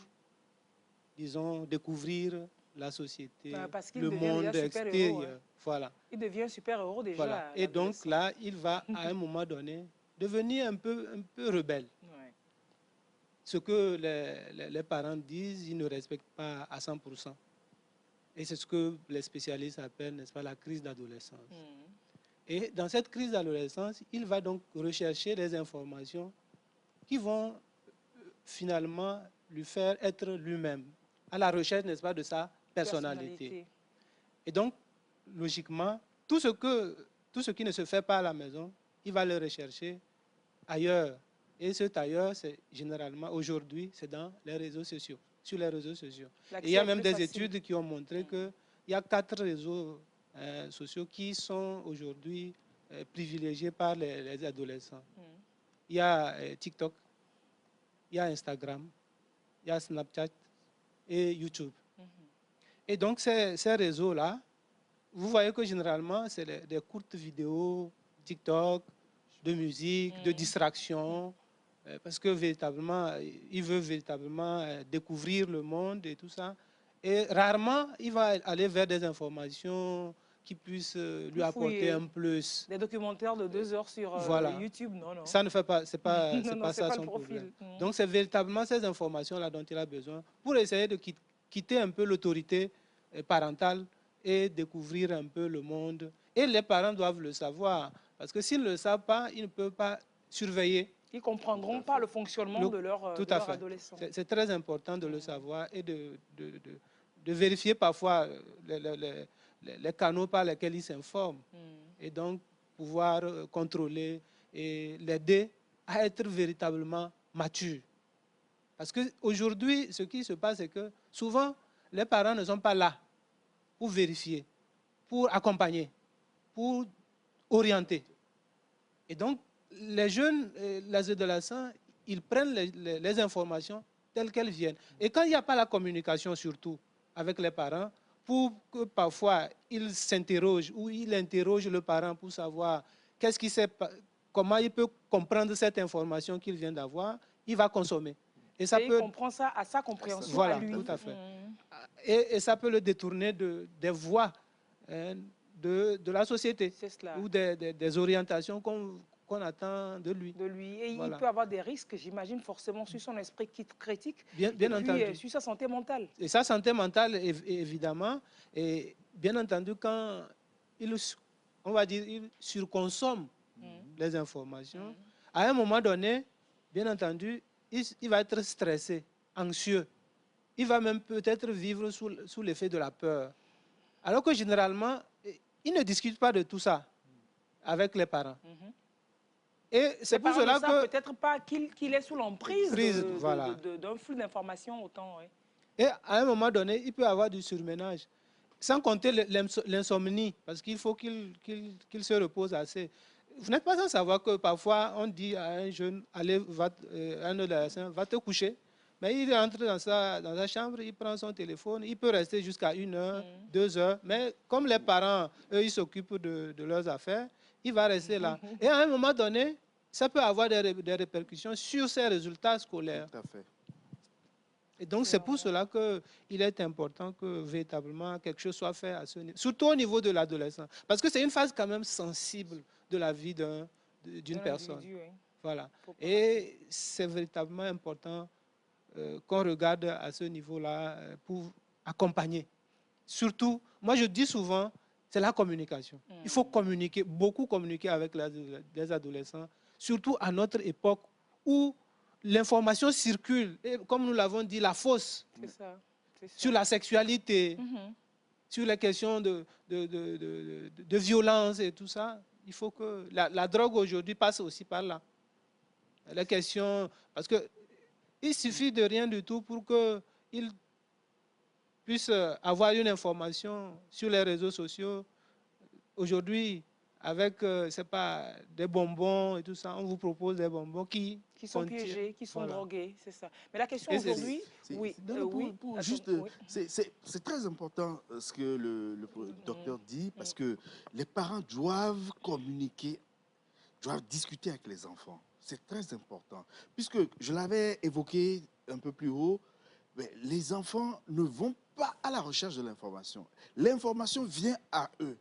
disons, découvrir la société, le monde extérieur. Hein. Voilà. Il devient un super-héros déjà. Voilà. Et donc là, il va, à un moment donné, devenir un peu rebelle. Ouais. Ce que les parents disent, ils ne respectent pas à 100%. Et c'est ce que les spécialistes appellent, n'est-ce pas, la crise d'adolescence. Et dans cette crise d'adolescence, il va donc rechercher des informations qui vont finalement lui faire être lui-même, à la recherche, n'est-ce pas, de sa personnalité. Et donc, logiquement, tout ce qui ne se fait pas à la maison, il va le rechercher ailleurs. Et cet ailleurs, c'est généralement, aujourd'hui, c'est dans les réseaux sociaux, sur les réseaux sociaux. Et il y a même des études qui ont montré qu'il y a 4 réseaux sociaux qui sont aujourd'hui privilégiés par les adolescents. Il y a TikTok, il y a Instagram, il y a Snapchat et YouTube. Et donc, ces réseaux-là, vous voyez que généralement, c'est des courtes vidéos, TikTok, de musique, de distraction, parce que véritablement, il veut véritablement découvrir le monde et tout ça. Et rarement, il va aller vers des informations qui puissent lui apporter un plus. Des documentaires de 2 heures sur YouTube, non. Ça ne fait pas, c'est pas ça son problème. Donc, c'est véritablement ces informations-là dont il a besoin pour essayer de quitter un peu l'autorité parentale et découvrir un peu le monde. Et les parents doivent le savoir, parce que s'ils ne le savent pas, ils ne peuvent pas surveiller. Ils ne comprendront pas le fonctionnement de leur adolescent. C'est très important de le savoir et de vérifier parfois les canaux par lesquels ils s'informent. Et donc, pouvoir contrôler et l'aider à être véritablement mature. Parce qu'aujourd'hui, ce qui se passe, c'est que souvent, les parents ne sont pas là pour vérifier, pour accompagner, pour orienter. Et donc, les jeunes, les adolescents, ils prennent les informations telles qu'elles viennent. Et quand il n'y a pas la communication, surtout, avec les parents, pour que parfois, ils s'interrogent ou ils interrogent le parent pour savoir comment il peut comprendre cette information qu'il vient d'avoir, il va consommer. Et il comprend ça à sa compréhension, voilà, à lui. Tout à fait. Et ça peut le détourner des voies de la société ou des orientations qu'on attend de lui. Et il peut avoir des risques, j'imagine, forcément, sur son esprit critique, bien entendu. Sur sa santé mentale. Et sa santé mentale, évidemment, et bien entendu, quand il surconsomme les informations, à un moment donné, bien entendu, il va être stressé, anxieux. Il va même peut-être vivre sous l'effet de la peur. Alors que généralement, il ne discute pas de tout ça avec les parents. Et c'est Les pour parents cela ne savent que... peut-être pas qu'il est sous l'emprise Voilà. d'un flux d'informations autant. Oui. Et à un moment donné, il peut y avoir du surménage. Sans compter l'insomnie, parce qu'il faut qu'il se repose assez. Vous n'êtes pas sans savoir que parfois, on dit à un jeune, allez, un adolescent, va te coucher. Mais il rentre dans sa chambre, il prend son téléphone, il peut rester jusqu'à 1 heure, 2 heures. Mais comme les parents, eux, ils s'occupent de leurs affaires, il va rester là. Et à un moment donné, ça peut avoir des répercussions sur ses résultats scolaires. Tout à fait. Et donc, c'est pour cela qu'il est important que véritablement quelque chose soit fait à ce niveau, surtout au niveau de l'adolescent. Parce que c'est une phase quand même sensible de la vie d'une personne. Oui. Voilà. Et c'est véritablement important qu'on regarde à ce niveau-là pour accompagner. Surtout, moi je dis souvent, c'est la communication. Il faut communiquer, beaucoup communiquer avec les adolescents, surtout à notre époque où l'information circule, et comme nous l'avons dit, la fausse, sur la sexualité, sur les questions de violence et tout ça. Il faut que la drogue aujourd'hui passe aussi par là. Les questions, parce qu'il suffit de rien du tout pour qu'ils puissent avoir une information sur les réseaux sociaux. Aujourd'hui, avec, c'est pas des bonbons et tout ça, on vous propose des bonbons qui sont piégés, qui sont drogués, c'est ça. Mais la question aujourd'hui, c'est très important ce que le docteur dit, parce que les parents doivent communiquer, doivent discuter avec les enfants. C'est très important. Puisque je l'avais évoqué un peu plus haut, mais les enfants ne vont pas à la recherche de l'information. L'information vient à eux.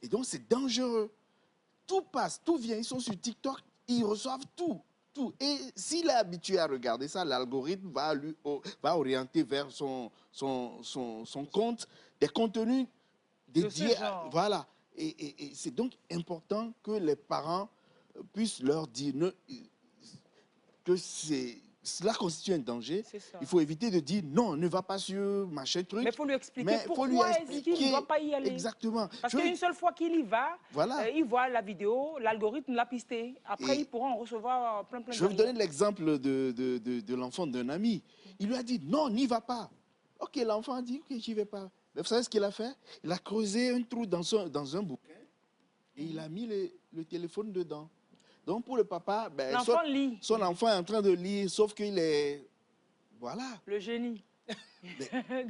Et donc, c'est dangereux. Tout passe, tout vient. Ils sont sur TikTok, ils reçoivent tout. Tout. Et s'il est habitué à regarder ça, l'algorithme va orienter vers son compte des contenus dédiés. Voilà. Et c'est donc important que les parents puissent leur dire que cela constitue un danger. Il faut éviter de dire non, ne va pas sur machin truc. Mais il faut lui expliquer pourquoi est-ce qu'il ne doit pas y aller. Exactement. Parce qu'une seule fois qu'il y va, voilà. Il voit la vidéo, l'algorithme l'a pisté. Après, il pourra en recevoir plein de... Je vais vous donner l'exemple de l'enfant d'un ami. Il lui a dit non, n'y va pas. Ok, l'enfant a dit ok, j'y vais pas. Mais vous savez ce qu'il a fait? Il a creusé un trou dans un bouquin et il a mis le téléphone dedans. Donc, pour le papa, ben, son enfant est en train de lire, sauf qu'il est... Voilà. Le génie.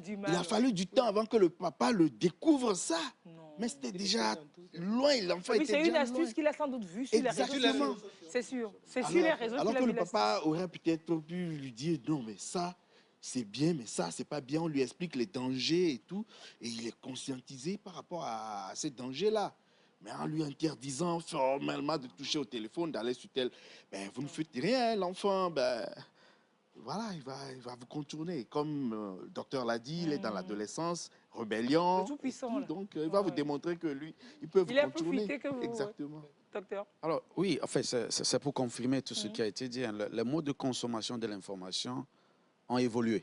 Du mal, il a fallu du temps avant que le papa le découvre ça. Non, mais c'était déjà loin, l'enfant était déjà loin. C'est une astuce qu'il a sans doute vue sur les réseaux. C'est sûr. C'est sur les réseaux qu'il a vu. Alors que le papa aurait peut-être pu lui dire, non, mais ça, c'est bien, mais ça, c'est pas bien. On lui explique les dangers et tout. Et il est conscientisé par rapport à ces dangers-là. Mais en lui interdisant formellement de toucher au téléphone, d'aller sur tel... Ben, vous ne faites rien, l'enfant. Ben, voilà, il va vous contourner. Comme le docteur l'a dit, il est dans l'adolescence, rébellion. Tout puissant. Donc, il va vous démontrer que lui, il peut vous contourner. Il est plus futé que vous. Exactement. Docteur. Alors, oui, en fait, c'est pour confirmer tout ce qui a été dit. Hein. Les modes de consommation de l'information ont évolué.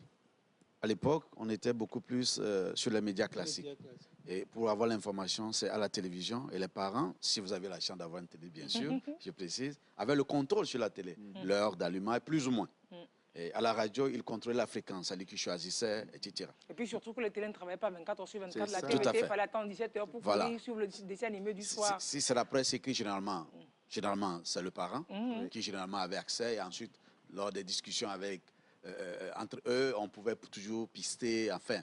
À l'époque, on était beaucoup plus sur les médias classiques. Et pour avoir l'information, c'est à la télévision. Et les parents, si vous avez la chance d'avoir une télé, bien sûr, je précise, avaient le contrôle sur la télé. L'heure d'allumage, plus ou moins. Et à la radio, ils contrôlaient la fréquence, c'est-à-dire qu'ils choisissaient, etc. Et puis surtout que les télé ne travaillaient pas 24 heures sur 24. La TVT, il fallait attendre 17 heures pour suivre le dessin animé du soir. Si c'est la presse écrite, généralement c'est le parent qui généralement avait accès. Et ensuite, lors des discussions entre eux, on pouvait toujours pister, enfin,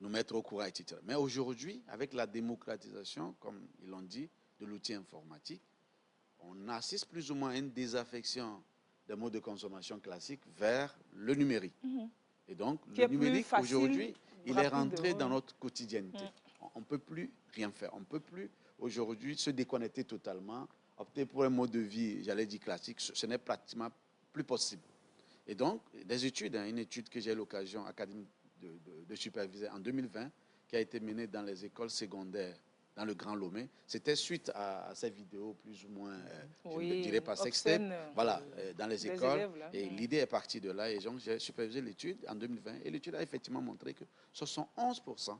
nous mettre au courant, etc. Mais aujourd'hui, avec la démocratisation, comme ils l'ont dit, de l'outil informatique, on assiste plus ou moins à une désaffection des modes de consommation classiques vers le numérique. Et donc, le numérique, aujourd'hui, il est rentré dans notre quotidienneté. On ne peut plus rien faire. On ne peut plus, aujourd'hui, se déconnecter totalement, opter pour un mode de vie, j'allais dire classique. Ce n'est pratiquement plus possible. Et donc, des études, une étude que j'ai eu l'occasion académique de superviser en 2020, qui a été menée dans les écoles secondaires dans le Grand Lomé, c'était suite à ces vidéos plus ou moins, je ne dirais pas sextape, voilà, dans les écoles. Élèves, et l'idée est partie de là. Et donc, j'ai supervisé l'étude en 2020. Et l'étude a effectivement montré que 71%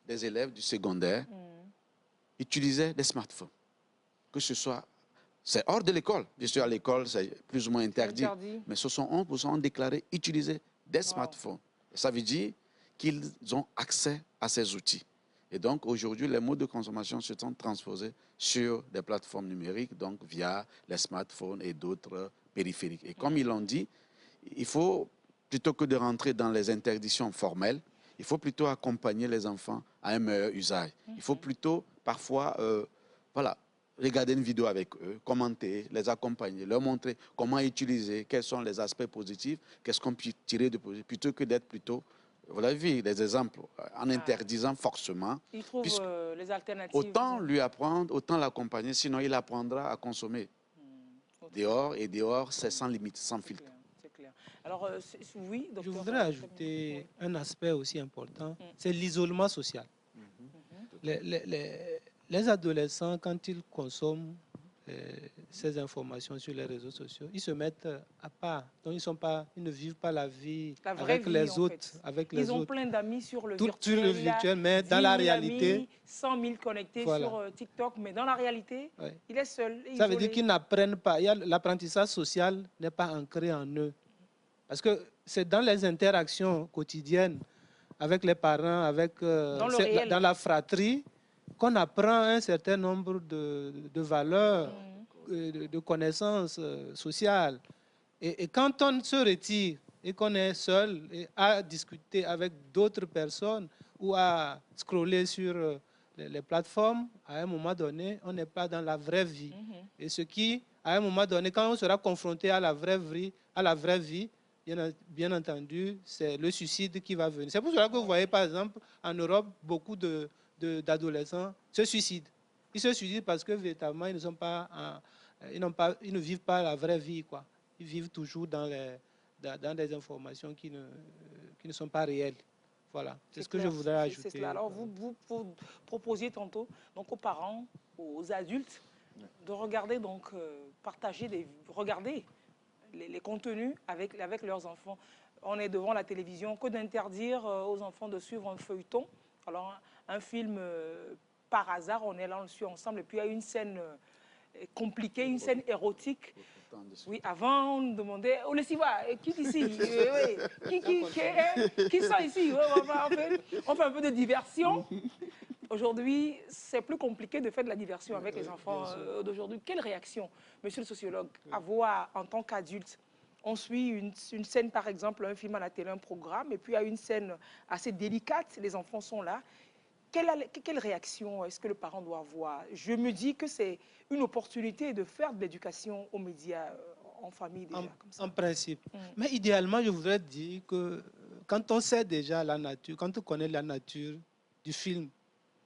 des élèves du secondaire utilisaient des smartphones. Que ce soit c'est hors de l'école. Bien sûr, à l'école, c'est plus ou moins interdit. Interdit. Mais 71% ont déclaré utiliser des smartphones. Et ça veut dire qu'ils ont accès à ces outils. Et donc, aujourd'hui, les modes de consommation se sont transposés sur des plateformes numériques, donc via les smartphones et d'autres périphériques. Et comme ils l'ont dit, il faut, plutôt que de rentrer dans les interdictions formelles, il faut plutôt accompagner les enfants à un meilleur usage. Il faut plutôt, parfois, voilà, regarder une vidéo avec eux, commenter, les accompagner, leur montrer comment utiliser, quels sont les aspects positifs, qu'est-ce qu'on peut tirer de positif, plutôt que d'être plutôt, vous l'avez vu, des exemples, en interdisant forcément. Il trouve les alternatives. Autant lui apprendre, autant l'accompagner, sinon il apprendra à consommer. Dehors, et dehors, c'est sans limite, sans filtre. C'est clair. Alors, oui, docteur, je voudrais ajouter un aspect aussi important, c'est l'isolement social. Les adolescents, quand ils consomment ces informations sur les réseaux sociaux, ils se mettent à part. Donc, ils ne vivent pas la vie avec les autres. Ils ont plein d'amis sur le virtuel. Sur le virtuel, mais dans la réalité... Amis, 100 000 connectés sur TikTok, mais dans la réalité, il est seul, isolé. Ça veut dire qu'ils n'apprennent pas. L'apprentissage social n'est pas ancré en eux. Parce que c'est dans les interactions quotidiennes avec les parents, dans la fratrie, qu'on apprend un certain nombre de valeurs, de connaissances sociales. Et quand on se retire et qu'on est seul et à discuter avec d'autres personnes ou à scroller sur les plateformes, à un moment donné, on n'est pas dans la vraie vie. Et ce qui, à un moment donné, quand on sera confronté à la vraie vie, bien entendu, c'est le suicide qui va venir. C'est pour cela que vous voyez, par exemple, en Europe, beaucoup d'adolescents se suicident. Ils se suicident parce que véritablement, ils ne vivent pas la vraie vie, quoi. Ils vivent toujours dans des informations qui ne sont pas réelles. Voilà, c'est ce que je voudrais ajouter. Alors, vous proposiez tantôt donc, aux parents, aux adultes, de regarder, donc, regarder les contenus avec leurs enfants. On est devant la télévision, que d'interdire aux enfants de suivre un feuilleton. Alors, un film, par hasard, on est là, on le suit ensemble, et puis il y a une scène compliquée, une scène érotique. Oui, avant, on demandait, oh, le Siva, qui ici? Qui sont ici? On fait un peu de diversion. Aujourd'hui, c'est plus compliqué de faire de la diversion avec les enfants d'aujourd'hui. Quelle réaction, monsieur le sociologue, avoir en tant qu'adulte? On suit une scène, par exemple, un film à la télé, un programme, et puis il y a une scène assez délicate, les enfants sont là. Quelle réaction est-ce que le parent doit avoir? Je me dis que c'est une opportunité de faire de l'éducation aux médias en famille déjà. Comme ça. En principe. Mais idéalement, je voudrais dire que quand on sait déjà la nature, quand on connaît la nature du film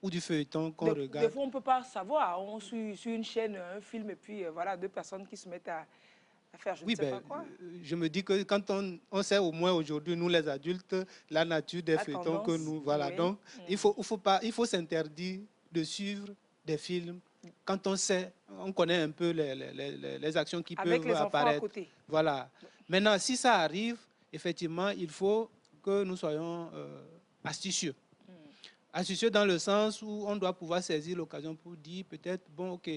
ou du feuilleton qu'on regarde... Des fois, on ne peut pas savoir. On suit sur une chaîne un film et puis voilà, deux personnes qui se mettent à faire je ne sais pas quoi. Je me dis que quand on sait au moins aujourd'hui, nous les adultes, la nature des feuilletons que nous... Voilà, oui. Donc il faut s'interdire de suivre des films quand on sait, on connaît un peu les actions qui avec peuvent les apparaître. À côté. Voilà. Maintenant, si ça arrive, effectivement, il faut que nous soyons astucieux. Astucieux dans le sens où on doit pouvoir saisir l'occasion pour dire peut-être, bon, ok,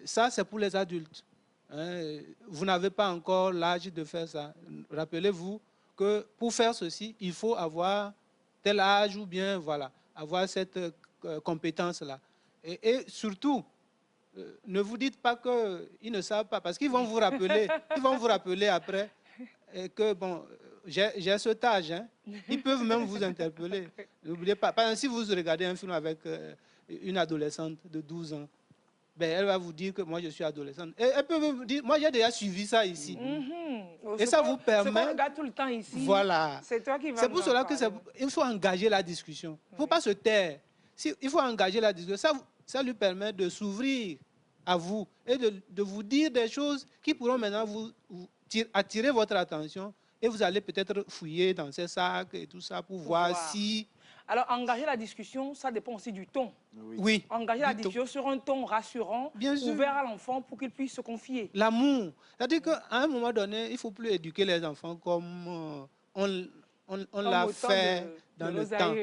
ça c'est pour les adultes. Hein, vous n'avez pas encore l'âge de faire ça. Rappelez-vous que pour faire ceci, il faut avoir tel âge ou bien voilà, avoir cette compétence-là. Et surtout, ne vous dites pas qu'ils ne savent pas, parce qu'ils vont vous rappeler, après que bon, j'ai cet âge. Hein. Ils peuvent même vous interpeller. N'oubliez pas. Par exemple, si vous regardez un film avec une adolescente de 12 ans, ben, elle va vous dire que moi je suis adolescente. Et elle peut vous dire, moi j'ai déjà suivi ça ici. Et ça vous permet... Ce qu'on regarde tout le temps ici, voilà. C'est toi qui vas... C'est pour cela qu'il faut engager la discussion. Il ne faut pas se taire. Il faut engager la discussion. Ça lui permet de s'ouvrir à vous et de vous dire des choses qui pourront maintenant vous attirer votre attention. Et vous allez peut-être fouiller dans ces sacs et tout ça pour voir si... Alors, engager la discussion, ça dépend aussi du ton. Oui. Engager la discussion sur un ton rassurant, ouvert à l'enfant pour qu'il puisse se confier. L'amour. C'est-à-dire qu'à un moment donné, il ne faut plus éduquer les enfants comme on l'a fait dans le temps.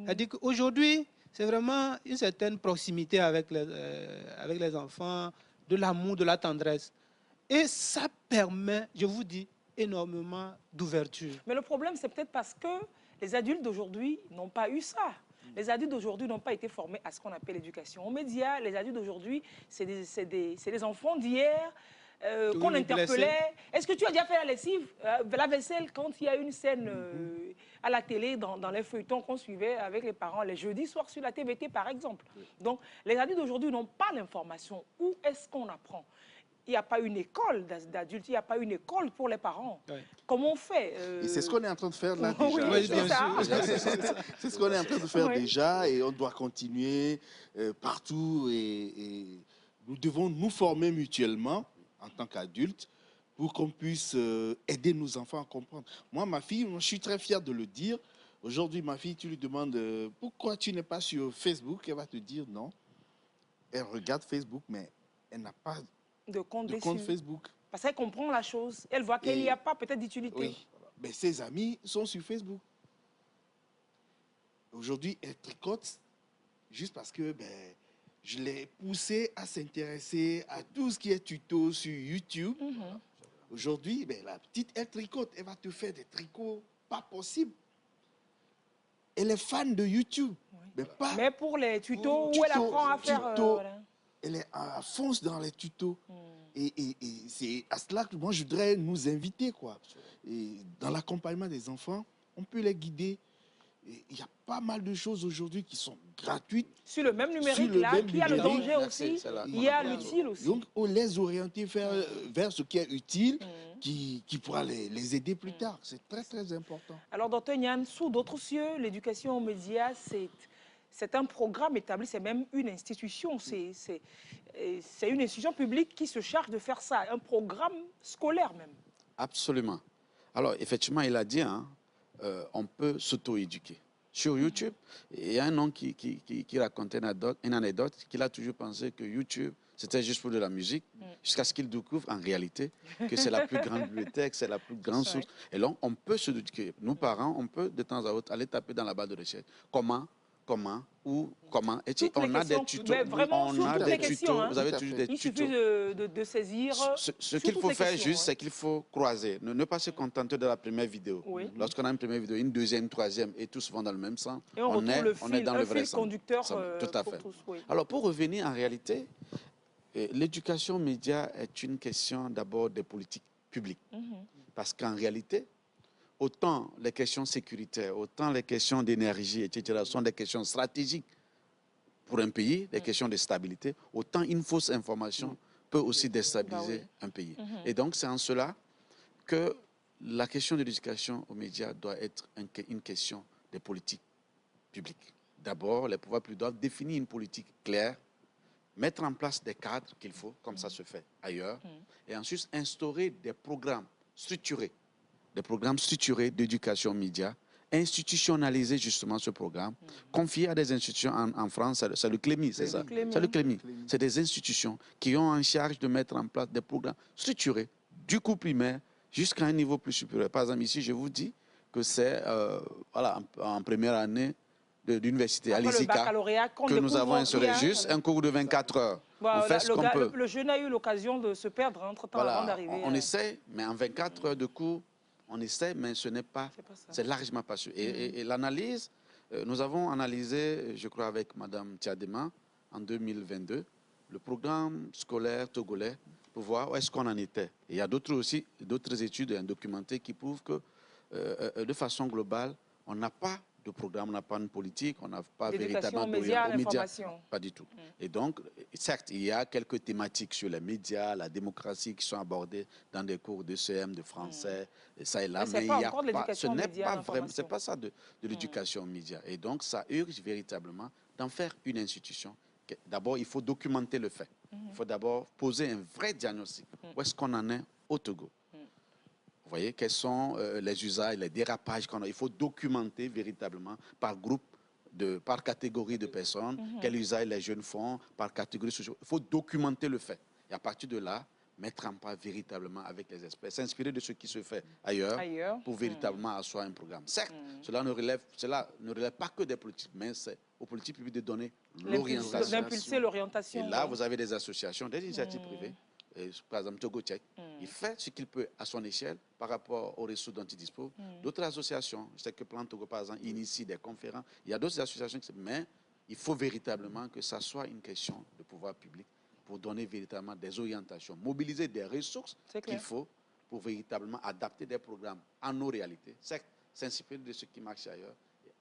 C'est-à-dire qu'aujourd'hui, c'est vraiment une certaine proximité avec les enfants. de l'amour, de la tendresse. Et ça permet, je vous dis, énormément d'ouverture. Mais le problème, c'est peut-être parce que les adultes d'aujourd'hui n'ont pas eu ça. Les adultes d'aujourd'hui n'ont pas été formés à ce qu'on appelle l'éducation aux médias. Les adultes d'aujourd'hui, c'est des enfants d'hier qu'on interpellait. Est-ce que tu as déjà fait la lessive, la vaisselle, quand il y a une scène à la télé, dans les feuilletons qu'on suivait avec les parents, les jeudis soirs sur la TVT, par exemple. Donc, les adultes d'aujourd'hui n'ont pas l'information. Où est-ce qu'on apprend? Il n'y a pas une école d'adultes, il n'y a pas une école pour les parents. Oui. Comment on fait Et c'est ce qu'on est en train de faire là déjà. Oui, c'est ça. C'est ce qu'on est en train de faire déjà et on doit continuer partout et nous devons nous former mutuellement en tant qu'adultes pour qu'on puisse aider nos enfants à comprendre. Moi, ma fille, je suis très fier de le dire. Aujourd'hui, ma fille, tu lui demandes pourquoi tu n'es pas sur Facebook, elle va te dire non. Elle regarde Facebook, mais elle n'a pas de compte Facebook. Parce qu'elle comprend la chose. Elle voit qu'il n'y a pas peut-être d'utilité. Oui. Mais ses amis sont sur Facebook. Aujourd'hui, elle tricote juste parce que je l'ai poussée à s'intéresser à tout ce qui est tuto sur YouTube. Aujourd'hui, la petite, elle tricote. Elle va te faire des tricots pas possibles. Elle est fan de YouTube. Oui. Mais pour les tutos, où elle apprend à faire... voilà. Elle est à fond dans les tutos. Et c'est à cela que moi, je voudrais nous inviter, quoi. Et dans l'accompagnement des enfants, on peut les guider. Il y a pas mal de choses aujourd'hui qui sont gratuites. Sur le même numérique, il y a le danger aussi, il y a l'utile aussi. Donc, on les orienter vers ce qui est utile, qui pourra les aider plus tard. C'est très, très important. Alors, Dr Niane, sous d'autres cieux, l'éducation aux médias, c'est un programme établi, c'est même une institution. C'est une institution publique qui se charge de faire ça, un programme scolaire même. Absolument. Alors, effectivement, il a dit, hein, on peut s'auto-éduquer. Sur YouTube, il y a un homme qui racontait une anecdote qu'il a toujours pensé que YouTube, c'était juste pour de la musique, jusqu'à ce qu'il découvre en réalité que c'est la plus grande bibliothèque, c'est la plus grande source. Et donc, on peut s'auto-éduquer. Nous, parents, on peut de temps à autre aller taper dans la barre de recherche. Comment. Et on a des tutos. On a des tutos. Vous avez toujours des tutos. Il suffit de saisir. Ce qu'il faut faire juste, c'est qu'il faut croiser. Ne pas se contenter de la première vidéo. Lorsqu'on a une première vidéo, une deuxième, troisième, et tous vont dans le même sens, et on est dans le vrai sens. Conducteur tout à fait. Tous, oui. Alors, pour revenir en réalité, l'éducation média est une question d'abord des politiques publiques. Parce qu'en réalité, autant les questions sécuritaires, autant les questions d'énergie, etc., sont des questions stratégiques pour un pays, des questions de stabilité, autant une fausse information peut aussi déstabiliser un pays. Et donc, c'est en cela que la question de l'éducation aux médias doit être une question des politiques publiques. D'abord, les pouvoirs publics doivent définir une politique claire, mettre en place des cadres qu'il faut, comme ça se fait ailleurs, et ensuite instaurer des programmes structurés d'éducation aux médias, institutionnaliser justement ce programme, confier à des institutions en France, c'est le CLEMI, c'est ça? C'est le CLEMI. C'est des institutions qui ont en charge de mettre en place des programmes structurés, du cours primaire jusqu'à un niveau plus supérieur. Par exemple, ici, je vous dis que c'est en première année d'université à l'ISICA que nous avons instauré juste un cours de 24 heures. Voilà, on fait ce qu'on peut. Le jeune a eu l'occasion de se perdre entre-temps avant d'arriver. On essaie, mais en 24 heures de cours, on essaie, mais ce n'est pas, c'est largement pas sûr. Et l'analyse, nous avons analysé, je crois avec Mme Tiadema, en 2022, le programme scolaire togolais pour voir où est-ce qu'on en était. Et il y a d'autres études documentées qui prouvent que, de façon globale, on n'a pas de programme, on n'a pas une politique, on n'a pas véritablement aux médias. Pas du tout. Et donc, certes, il y a quelques thématiques sur les médias, la démocratie qui sont abordées dans des cours de CM, de français, et ça et là, mais il y a pas, ce n'est pas vraiment, c'est pas ça de l'éducation aux médias. Et donc, ça urge véritablement d'en faire une institution. D'abord, il faut documenter le fait. Il faut d'abord poser un vrai diagnostic. Où est-ce qu'on en est au Togo? Vous voyez, quels sont les usages, les dérapages qu'on a. Il faut documenter véritablement par groupe, par catégorie de personnes, quels usages les jeunes font, par catégorie sociale. Il faut documenter le fait. Et à partir de là, mettre en place véritablement avec les experts, s'inspirer de ce qui se fait ailleurs, pour véritablement asseoir un programme. Certes, cela ne relève pas que des politiques, mais c'est aux politiques publiques de donner l'orientation. D'impulser l'orientation. Et là, vous avez des associations, des initiatives privées. Et, par exemple, Togo Tchèque, il fait ce qu'il peut à son échelle par rapport aux ressources dont il dispose. D'autres associations, je sais que Plan Togo, par exemple, initie des conférences. Il y a d'autres associations, mais il faut véritablement que ça soit une question de pouvoir public pour donner véritablement des orientations, mobiliser des ressources qu'il faut pour véritablement adapter des programmes à nos réalités. Certes, s'inspirer de ce qui marche ailleurs,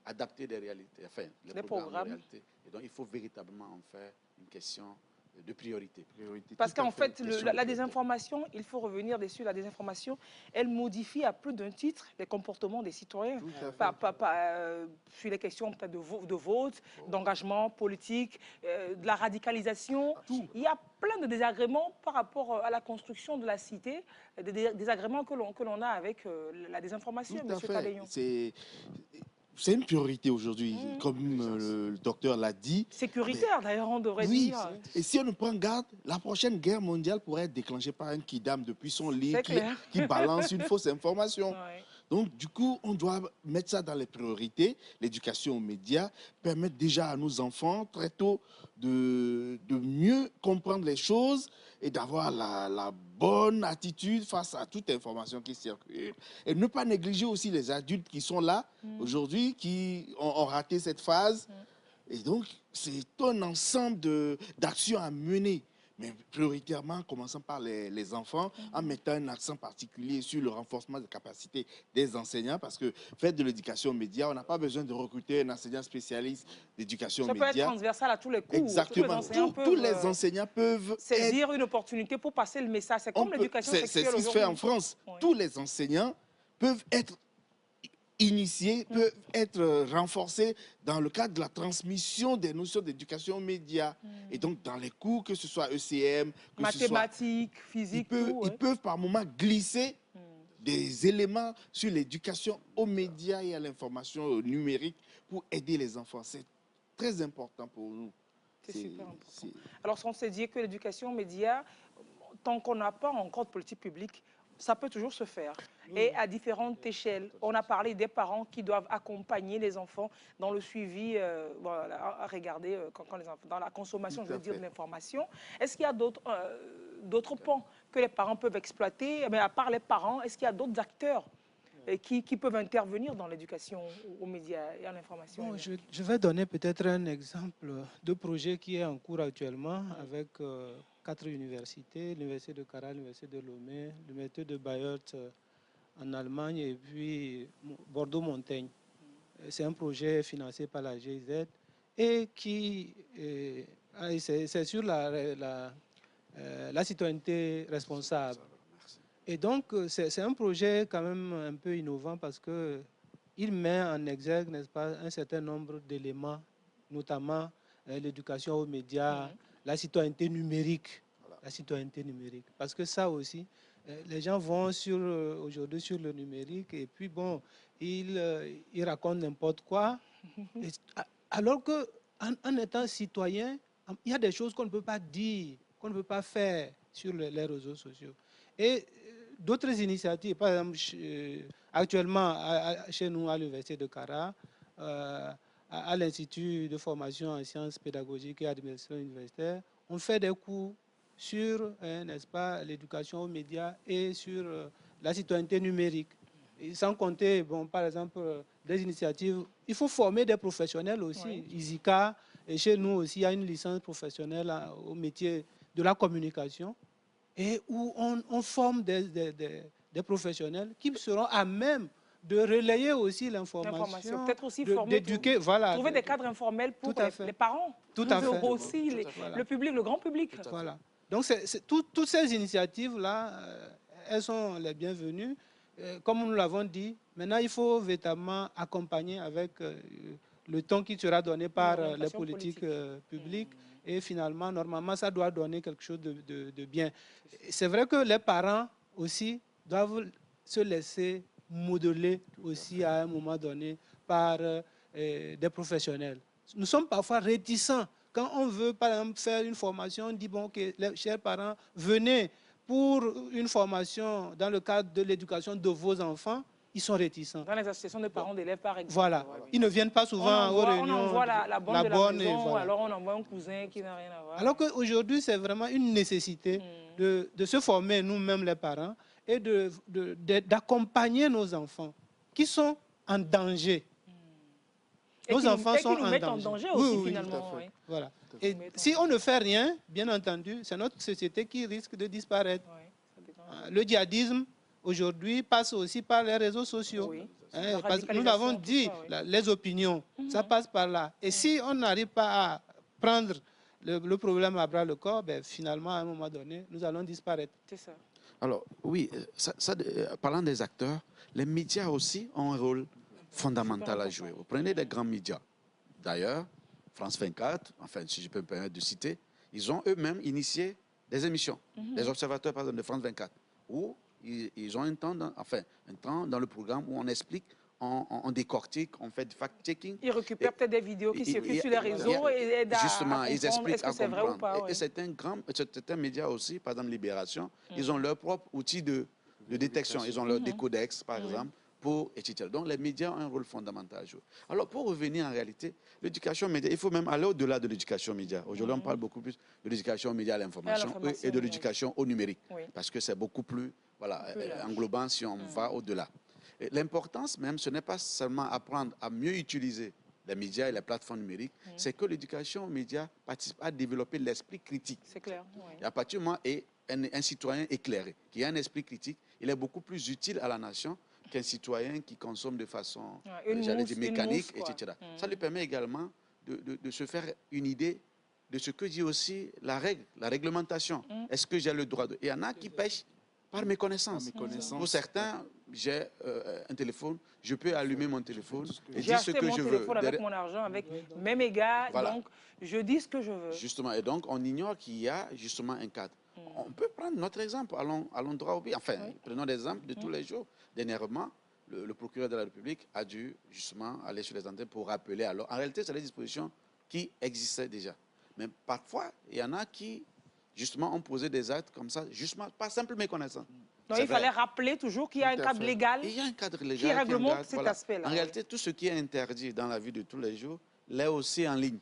adapter des réalités, enfin, les programmes aux réalités. Et donc, il faut véritablement en faire une question de priorité. Parce qu'en fait, la désinformation, il faut revenir dessus, la désinformation, elle modifie à plus d'un titre les comportements des citoyens. Sur les questions peut-être de vote, d'engagement politique, de la radicalisation. Il y a plein de désagréments par rapport à la construction de la cité, des désagréments que l'on a avec la désinformation, M. Cadayon. C'est une priorité aujourd'hui, comme le docteur l'a dit. Sécuritaire, d'ailleurs, on devrait dire. Et si on ne prend garde, la prochaine guerre mondiale pourrait être déclenchée par un kidam depuis son lit qui balance une fausse information. Donc, du coup, on doit mettre ça dans les priorités. L'éducation aux médias, permettre déjà à nos enfants, très tôt, de mieux comprendre les choses et d'avoir la bonne attitude face à toute information qui circule. Et ne pas négliger aussi les adultes qui sont là aujourd'hui, qui ont raté cette phase. Et donc, c'est un ensemble d'actions à mener. Mais prioritairement, commençant par les enfants, en mettant un accent particulier sur le renforcement des capacités des enseignants, parce que faire de l'éducation aux médias, on n'a pas besoin de recruter un enseignant spécialiste d'éducation aux médias. Ça peut être transversal à tous les cours. Exactement. Tous les enseignants peuvent saisir une opportunité pour passer le message. C'est comme l'éducation sexuelle aujourd'hui. C'est ce qui se fait en France. Tous les enseignants peuvent être initiés, peuvent être renforcés dans le cadre de la transmission des notions d'éducation aux médias. Et donc, dans les cours, que ce soit ECM, mathématiques, physique, ils peuvent par moments glisser des éléments sur l'éducation aux médias et à l'information numérique pour aider les enfants. C'est très important pour nous. C'est super important. Alors, on s'est dit que l'éducation aux médias, tant qu'on n'a pas encore de politique publique, ça peut toujours se faire. Et à différentes échelles. On a parlé des parents qui doivent accompagner les enfants dans le suivi, à regarder dans la consommation, je veux dire, de l'information. Est-ce qu'il y a d'autres pans que les parents peuvent exploiter? Mais à part les parents, est-ce qu'il y a d'autres acteurs qui peuvent intervenir dans l'éducation aux médias et à l'information? Je vais donner peut-être un exemple de projet qui est en cours actuellement avec 4 universités, l'Université de Cara, l'Université de Lomé, l'Université de Bayreuth en Allemagne et puis Bordeaux-Montaigne. C'est un projet financé par la GIZ et qui c'est sur la citoyenneté responsable. Et donc, c'est un projet quand même un peu innovant parce qu'il met en exergue, n'est-ce pas, un certain nombre d'éléments, notamment l'éducation aux médias, la citoyenneté numérique. La citoyenneté numérique. Parce que ça aussi, les gens vont aujourd'hui sur le numérique et puis bon, ils racontent n'importe quoi. Alors qu'en étant citoyen, il y a des choses qu'on ne peut pas dire, qu'on ne peut pas faire sur les réseaux sociaux. Et d'autres initiatives, par exemple, actuellement, chez nous, à l'Université de Cara, à l'Institut de formation en sciences pédagogiques et administration universitaire, on fait des cours sur, n'est-ce pas, l'éducation aux médias et sur la citoyenneté numérique. Et sans compter, bon, par exemple, des initiatives, il faut former des professionnels aussi. ISICA, et chez nous aussi, il y a une licence professionnelle au métier de la communication, et où on forme des professionnels qui seront à même de relayer aussi l'information, peut-être aussi d'éduquer, voilà, trouver des cadres informels pour les parents, tout à fait. Aussi le public, le grand public. Voilà. Donc, toutes ces initiatives-là, elles sont les bienvenues. Comme nous l'avons dit, maintenant, il faut véritablement accompagner avec le temps qui sera donné par les politiques publiques. Et finalement, normalement, ça doit donner quelque chose de bien. C'est vrai que les parents aussi doivent se laisser modeler aussi à un moment donné par des professionnels. Nous sommes parfois réticents. Quand on veut, par exemple, faire une formation, on dit, bon, ok, les chers parents, venez pour une formation dans le cadre de l'éducation de vos enfants, ils sont réticents. Dans les associations de parents d'élèves, par exemple. Voilà. Ils ne viennent pas souvent aux réunions. On envoie la bonne de la maison, voilà. ou alors on envoie un cousin qui n'a rien à voir. Alors qu'aujourd'hui, c'est vraiment une nécessité de se former nous-mêmes les parents et d'accompagner nos enfants qui sont en danger. Nos enfants sont en danger aussi, finalement. Oui. Voilà. Et si on ne fait rien, bien entendu, c'est notre société qui risque de disparaître. Le djihadisme, aujourd'hui, passe aussi par les réseaux sociaux. Oui. Parce que nous l'avons dit, les opinions, ça passe par là. Et si on n'arrive pas à prendre le problème à bras le corps, ben, finalement, à un moment donné, nous allons disparaître. C'est ça. Alors, oui, parlant des acteurs, les médias aussi ont un rôle fondamental à jouer. Vous prenez des grands médias. D'ailleurs, France 24, enfin, si je peux me permettre de citer, ils ont eux-mêmes initié des émissions. Les observateurs, par exemple, de France 24, où ils ont un temps dans le programme où on explique, on décortique, on fait du fact-checking. Ils récupèrent peut-être des vidéos qui circulent sur les réseaux et aident justement, ils expliquent à vrai ou pas, Et c'est un média aussi, par exemple Libération, ils ont leur propre outil de détection. Ils ont leur décodex, par exemple, pour etc. Donc les médias ont un rôle fondamental à jouer. Alors pour revenir en réalité, l'éducation média, il faut même aller au-delà de l'éducation média. Aujourd'hui, on parle beaucoup plus de l'éducation média à l'information et de l'éducation au numérique. Parce que c'est beaucoup plus englobant si on va au-delà. L'importance même, ce n'est pas seulement apprendre à mieux utiliser les médias et les plateformes numériques, c'est que l'éducation aux médias participe à développer l'esprit critique. C'est clair. Et à partir du moment où un citoyen éclairé, qui a un esprit critique, il est beaucoup plus utile à la nation qu'un citoyen qui consomme de façon, j'allais dire, mécanique, etc. Ça lui permet également de se faire une idée de ce que dit aussi la règle, la réglementation. Est-ce que j'ai le droit de... Il y en a qui pêchent par méconnaissance. Pour certains, j'ai un téléphone, je peux allumer mon téléphone et dire ce que je veux. J'ai acheté mon téléphone avec mon argent, avec mes mégas, donc je dis ce que je veux. Justement, et donc on ignore qu'il y a justement un cadre. On peut prendre notre exemple, allons droit au but. Enfin, prenons l'exemple de tous les jours. Dernièrement, le procureur de la République a dû justement aller sur les antennes pour rappeler. Alors, en réalité, c'est des dispositions qui existaient déjà. Mais parfois, il y en a qui, justement, ont posé des actes comme ça, justement, par simple méconnaissance. Donc, il fallait rappeler toujours qu'il y a un cadre légal, il y a un cadre légal qui réglemente cet aspect-là. En réalité, tout ce qui est interdit dans la vie de tous les jours l'est aussi en ligne.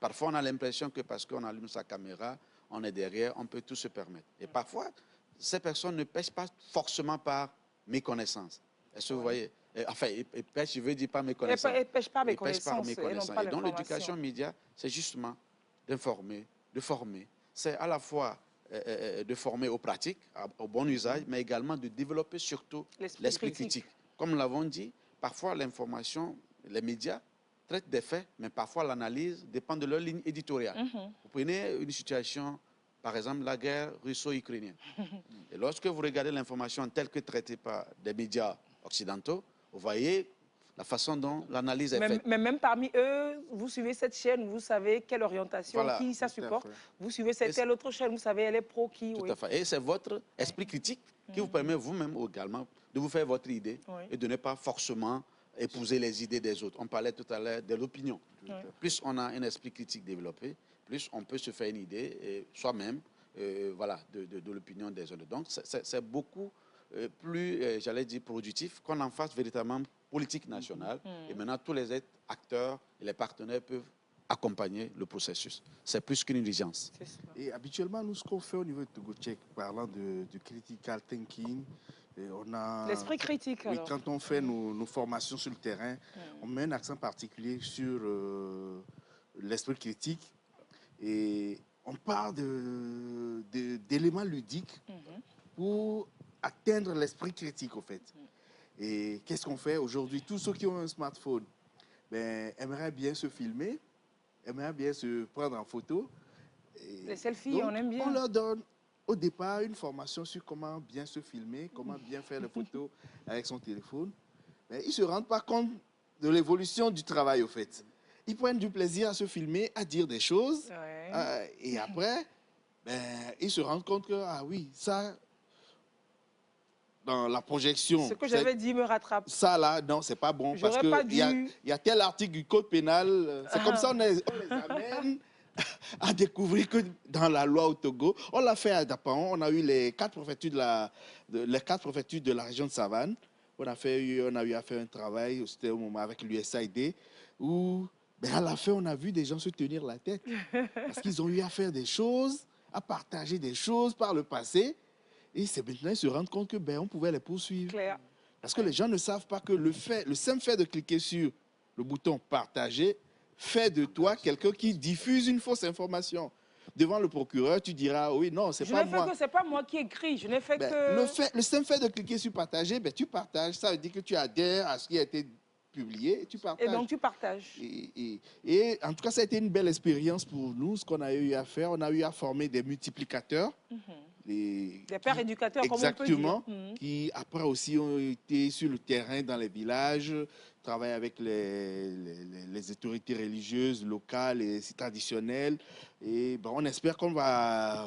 Parfois, on a l'impression que parce qu'on allume sa caméra, on est derrière, on peut tout se permettre. Et parfois, ces personnes ne pêchent pas forcément par méconnaissance. Est-ce que vous voyez? Enfin, ils pêchent, je veux dire pas méconnaissance. Ils ne pêchent pas méconnaissance. Et donc, l'éducation média, c'est justement d'informer, de former. C'est à la fois de former aux pratiques, au bon usage, mais également de développer surtout l'esprit critique. Comme nous l'avons dit, parfois l'information, les médias traitent des faits, mais parfois l'analyse dépend de leur ligne éditoriale. Vous prenez une situation, par exemple la guerre russo-ukrainienne. Et lorsque vous regardez l'information telle que traitée par des médias occidentaux, vous voyez la façon dont l'analyse est faite. Mais même parmi eux, vous suivez cette chaîne, vous savez quelle orientation, qui ça supporte. Vous suivez telle autre chaîne, vous savez elle est pro qui. Tout à fait. Et c'est votre esprit critique qui vous permet vous-même également de vous faire votre idée et de ne pas forcément épouser les idées des autres. On parlait tout à l'heure de l'opinion. Plus on a un esprit critique développé, plus on peut se faire une idée soi-même de l'opinion des autres. Donc c'est beaucoup plus, j'allais dire, productif qu'on en fasse véritablement politique nationale. Et maintenant, tous les acteurs et les partenaires peuvent accompagner le processus. C'est plus qu'une urgence. Et habituellement, nous, ce qu'on fait au niveau de Togo-Tchèque, parlant de critical thinking, on a... L'esprit critique, oui, alors. quand on fait nos formations sur le terrain, on met un accent particulier sur l'esprit critique et on parle d'éléments ludiques pour atteindre l'esprit critique, au fait. Et qu'est-ce qu'on fait aujourd'hui? Tous ceux qui ont un smartphone aimeraient bien se filmer, aimeraient bien se prendre en photo. Les selfies, donc, on aime bien. On leur donne au départ une formation sur comment bien se filmer, comment bien faire les photos avec son téléphone. Mais ils ne se rendent pas compte de l'évolution du travail, au fait. Ils prennent du plaisir à se filmer, à dire des choses. Et après, ils se rendent compte que, ah oui, ça... dans la projection. Ce que j'avais dit me rattrape. Ça, là, non, c'est pas bon. Parce qu'il y a tel article du code pénal. C'est comme ça on les amène à découvrir que dans la loi au Togo, on l'a fait à Dapan, on a eu les 4 préfectures de la région de Savane. On a eu à faire un travail, c'était au moment avec l'USAID, où ben à la fin, on a vu des gens se tenir la tête. Parce qu'ils ont eu à faire des choses, à partager des choses par le passé. Et c'est maintenant ils se rendent compte que ben, on pouvait les poursuivre. Claire. Parce que les gens ne savent pas que le simple fait de cliquer sur le bouton partager fait de toi quelqu'un qui diffuse une fausse information. Devant le procureur, tu diras oui, non, c'est pas moi. C'est pas moi qui écris, je n'ai fait que... Le simple fait de cliquer sur partager, ben, tu partages. Ça veut dire que tu adhères à ce qui a été publié et tu partages. Et donc tu partages. Et en tout cas, ça a été une belle expérience pour nous, ce qu'on a eu à faire. On a eu à former des multiplicateurs. Des pères éducateurs, comme on peut dire. Exactement, qui après aussi ont été sur le terrain dans les villages, travaillent avec les autorités religieuses locales et traditionnelles. Et ben, on espère qu'on va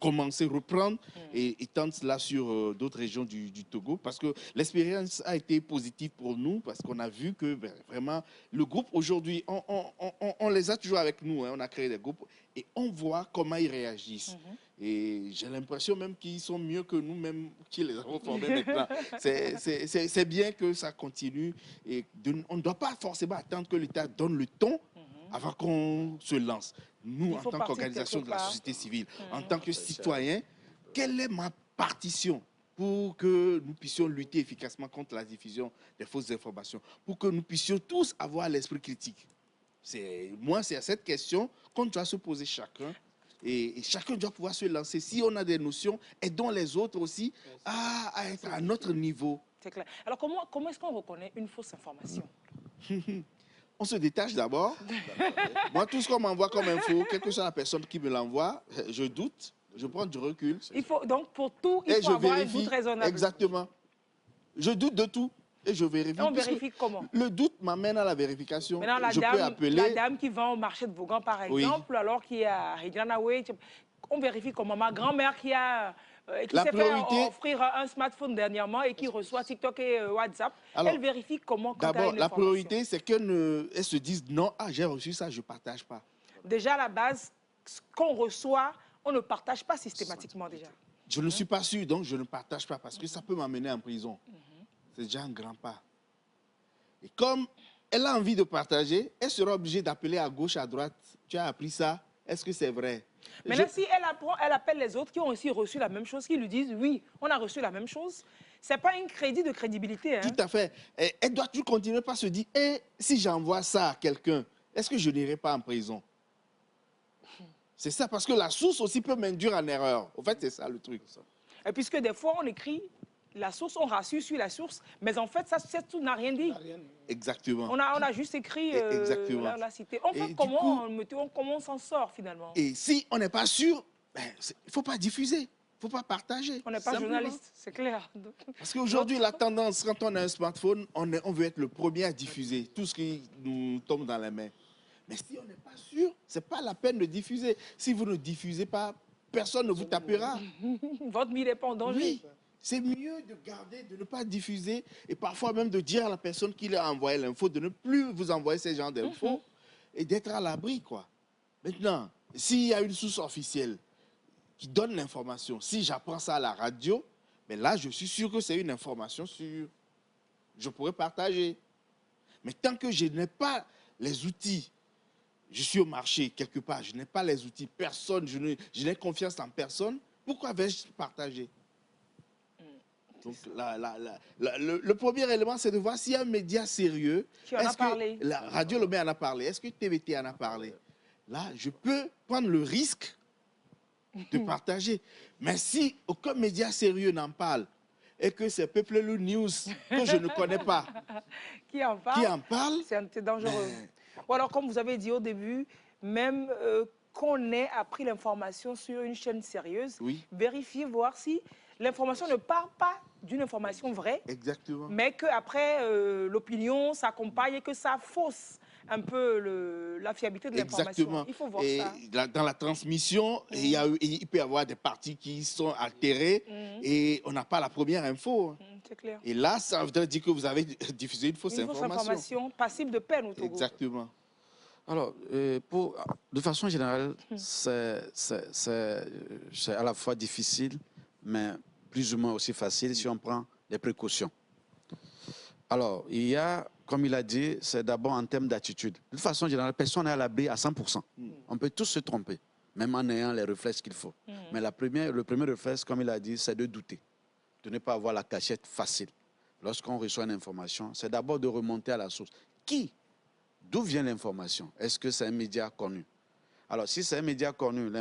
reprendre et étendre cela sur d'autres régions du Togo, parce que l'expérience a été positive pour nous, parce qu'on a vu que ben, vraiment, le groupe aujourd'hui, on les a toujours avec nous, hein, on a créé des groupes et on voit comment ils réagissent. Et j'ai l'impression même qu'ils sont mieux que nous, même qui les avons formés maintenant. C'est bien que ça continue. Et on ne doit pas forcément attendre que l'État donne le ton avant qu'on se lance. Nous, en tant qu'organisation de la société civile, en tant que citoyens, quelle est ma partition pour que nous puissions lutter efficacement contre la diffusion des fausses informations, pour que nous puissions tous avoir l'esprit critique? Moi, c'est à cette question qu'on doit se poser chacun. Et chacun doit pouvoir se lancer. Si on a des notions, aidons les autres aussi à être à notre niveau. C'est clair. Alors, comment est-ce qu'on reconnaît une fausse information? On se détache d'abord. Moi, tout ce qu'on m'envoie comme info, quelle que soit la personne qui me l'envoie, je doute, je prends du recul. Donc, pour tout, il faut avoir un doute raisonnable. Exactement. Je doute de tout. Et je vérifie. Et on vérifie comment? Le doute m'amène à la vérification. Maintenant, la dame qui vend au marché de Vaughan, par exemple, alors qu'il y a Ridianawe, on vérifie comment? Ma grand-mère qui s'est fait offrir un smartphone dernièrement et qui reçoit TikTok et WhatsApp, alors, elle vérifie comment? D'abord, la priorité, c'est qu'elle se dise non, j'ai reçu ça, je ne partage pas. Déjà, à la base, ce qu'on reçoit, on ne partage pas systématiquement déjà. Je ne suis pas sûr, donc je ne partage pas parce que ça peut m'amener en prison. C'est déjà un grand pas. Et comme elle a envie de partager, elle sera obligée d'appeler à gauche, à droite. Tu as appris ça? Est-ce que c'est vrai? Maintenant, si elle appelle les autres qui ont aussi reçu la même chose, qui lui disent oui, on a reçu la même chose, ce n'est pas un crédit de crédibilité. Hein? Tout à fait. Et elle doit toujours continuer par se dire, si j'envoie ça à quelqu'un, est-ce que je n'irai pas en prison? C'est ça, parce que la source aussi peut m'induire en erreur. En fait, c'est ça le truc. Et puisque des fois, on écrit la source, on rassure sur la source, mais en fait, ça tout n'a rien dit. Exactement. On a juste écrit la cité. En fait, comment on s'en sort finalement? Et si on n'est pas sûr, il ne faut pas diffuser, il ne faut pas partager. On n'est pas journaliste, c'est clair. Parce qu'aujourd'hui, la tendance, quand on a un smartphone, on veut être le premier à diffuser tout ce qui nous tombe dans les mains. Mais si on n'est pas sûr, ce n'est pas la peine de diffuser. Si vous ne diffusez pas, personne ne vous tapera. Votre vie dépend en danger. Oui. C'est mieux de garder, de ne pas diffuser et parfois même de dire à la personne qui lui a envoyé l'info de ne plus vous envoyer ces genres d'infos et d'être à l'abri, quoi. Maintenant, s'il y a une source officielle qui donne l'information, si j'apprends ça à la radio, mais là, je suis sûr que c'est une information sûre. Je pourrais partager. Mais tant que je n'ai pas les outils, je suis au marché quelque part, je n'ai pas les outils, personne, je n'ai confiance en personne, pourquoi vais-je partager? Donc, le premier élément, c'est de voir s'il y a un média sérieux. Qui en a parlé? La Radio Lomé en a parlé. Est-ce que TVT en a parlé? Là, je peux prendre le risque de partager. Mais si aucun média sérieux n'en parle et que c'est Peuple News que je ne connais pas qui en parle, c'est dangereux. Ou alors, comme vous avez dit au début, même qu'on ait appris l'information sur une chaîne sérieuse, vérifier, voir si l'information ne part pas d'une information vraie, mais qu'après, l'opinion s'accompagne et que ça fausse un peu la fiabilité de l'information. Il faut voir ça. Dans la transmission, il peut y avoir des parties qui sont altérées et on n'a pas la première info. C'est clair. Et là, ça veut dire que vous avez diffusé une fausse information. Une fausse information passible de peine au Togo. Exactement. Alors, de façon générale, c'est à la fois difficile, mais plus ou moins aussi facile si on prend des précautions. Alors, il y a, comme il a dit, c'est d'abord en termes d'attitude. De façon générale, personne n'est à l'abri à 100%. On peut tous se tromper, même en ayant les réflexes qu'il faut. Mais le premier réflexe, comme il a dit, c'est de douter, de ne pas avoir la cachette facile. Lorsqu'on reçoit une information, c'est d'abord de remonter à la source. D'où vient l'information? Est-ce que c'est un média connu? Alors, si c'est un média connu,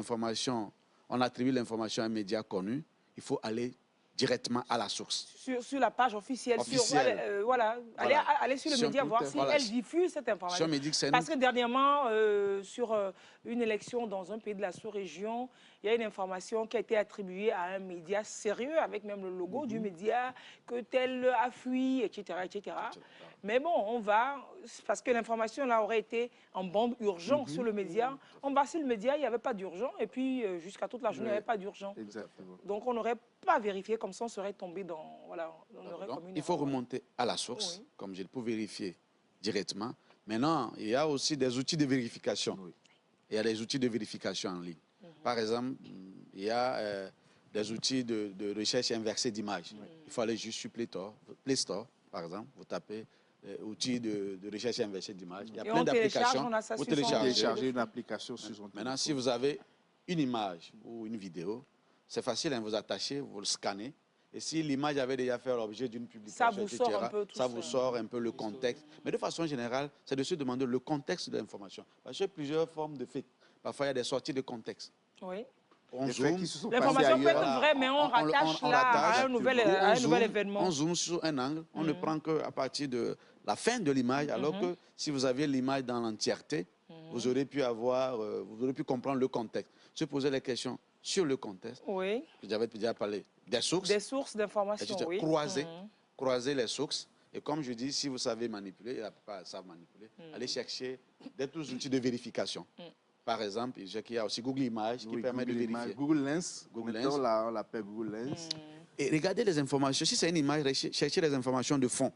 on attribue l'information à un média connu, il faut aller directement à la source. Sur la page officielle. Aller sur le média, voir si elle diffuse cette information. Parce que dernièrement, sur une élection dans un pays de la sous-région, il y a une information qui a été attribuée à un média sérieux, avec même le logo du média, que tel a fui, etc., etc. Mais bon, on va, parce que l'information là aurait été en bande urgente sur le média. On va sur le média, il n'y avait pas d'urgent, et puis jusqu'à toute la journée, il n'y avait pas d'urgent. Donc on n'aurait pas vérifié, comme ça on serait tombé dans... Voilà, on aurait commis une il faut erreur. remonter à la source, comme je le peux vérifier directement. Maintenant, il y a aussi des outils de vérification. Il y a des outils de vérification en ligne. Par exemple, il y a des outils de recherche inversée d'images. Il faut aller juste sur Play Store, par exemple, vous tapez outils de recherche inversée d'images. Il y a plein d'applications. Vous téléchargez une application sur son téléphone. Maintenant, si vous avez une image ou une vidéo, c'est facile, vous attachez, vous le scannez. Et si l'image avait déjà fait l'objet d'une publication, ça vous sort un peu le contexte. Mais de façon générale, c'est de se demander le contexte de l'information. Parce qu'il y a plusieurs formes de fake. Parfois, il y a des sorties de contexte. Oui. On zoome. L'information peut être vraie, mais on rattache à un nouvel événement. On zoome sur un angle. On ne prend qu'à partir de la fin de l'image, alors que si vous aviez l'image dans l'entièreté, vous aurez pu comprendre le contexte. Se poser les questions sur le contexte. Oui. J'avais déjà parlé des sources. Des sources d'informations, oui. Croiser les sources. Et comme je dis, si vous savez manipuler, et la plupart savent manipuler, allez chercher d'autres outils de vérification. Par exemple, il y a aussi Google Images qui permet de vérifier. Google Lens. On l'appelle Google Lens. Et regardez les informations. Si c'est une image, cherchez les informations de fond.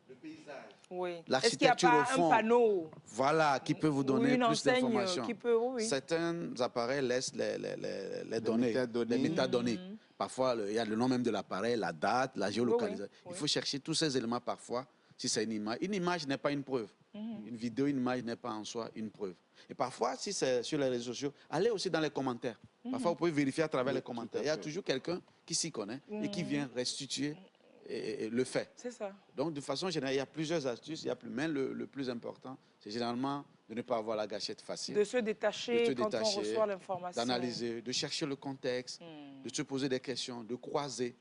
Le paysage. Oui. L'architecture au fond. Un panneau. Voilà, qui peut vous donner plus d'informations. Oui. Certains appareils laissent les données, les métadonnées. Parfois, il y a le nom même de l'appareil, la date, la géolocalisation. Il faut chercher tous ces éléments parfois, si c'est une image. Une image n'est pas une preuve. Une vidéo, une image n'est pas en soi une preuve. Et parfois, si c'est sur les réseaux sociaux, allez aussi dans les commentaires. Parfois, vous pouvez vérifier à travers les commentaires. Il y a toujours quelqu'un qui s'y connaît et qui vient restituer le fait. C'est ça. Donc, de façon générale, il y a plusieurs astuces. Mais le plus important, c'est généralement de ne pas avoir la gâchette facile. De se détacher quand on reçoit l'information. D'analyser, de chercher le contexte, de se poser des questions, de croiser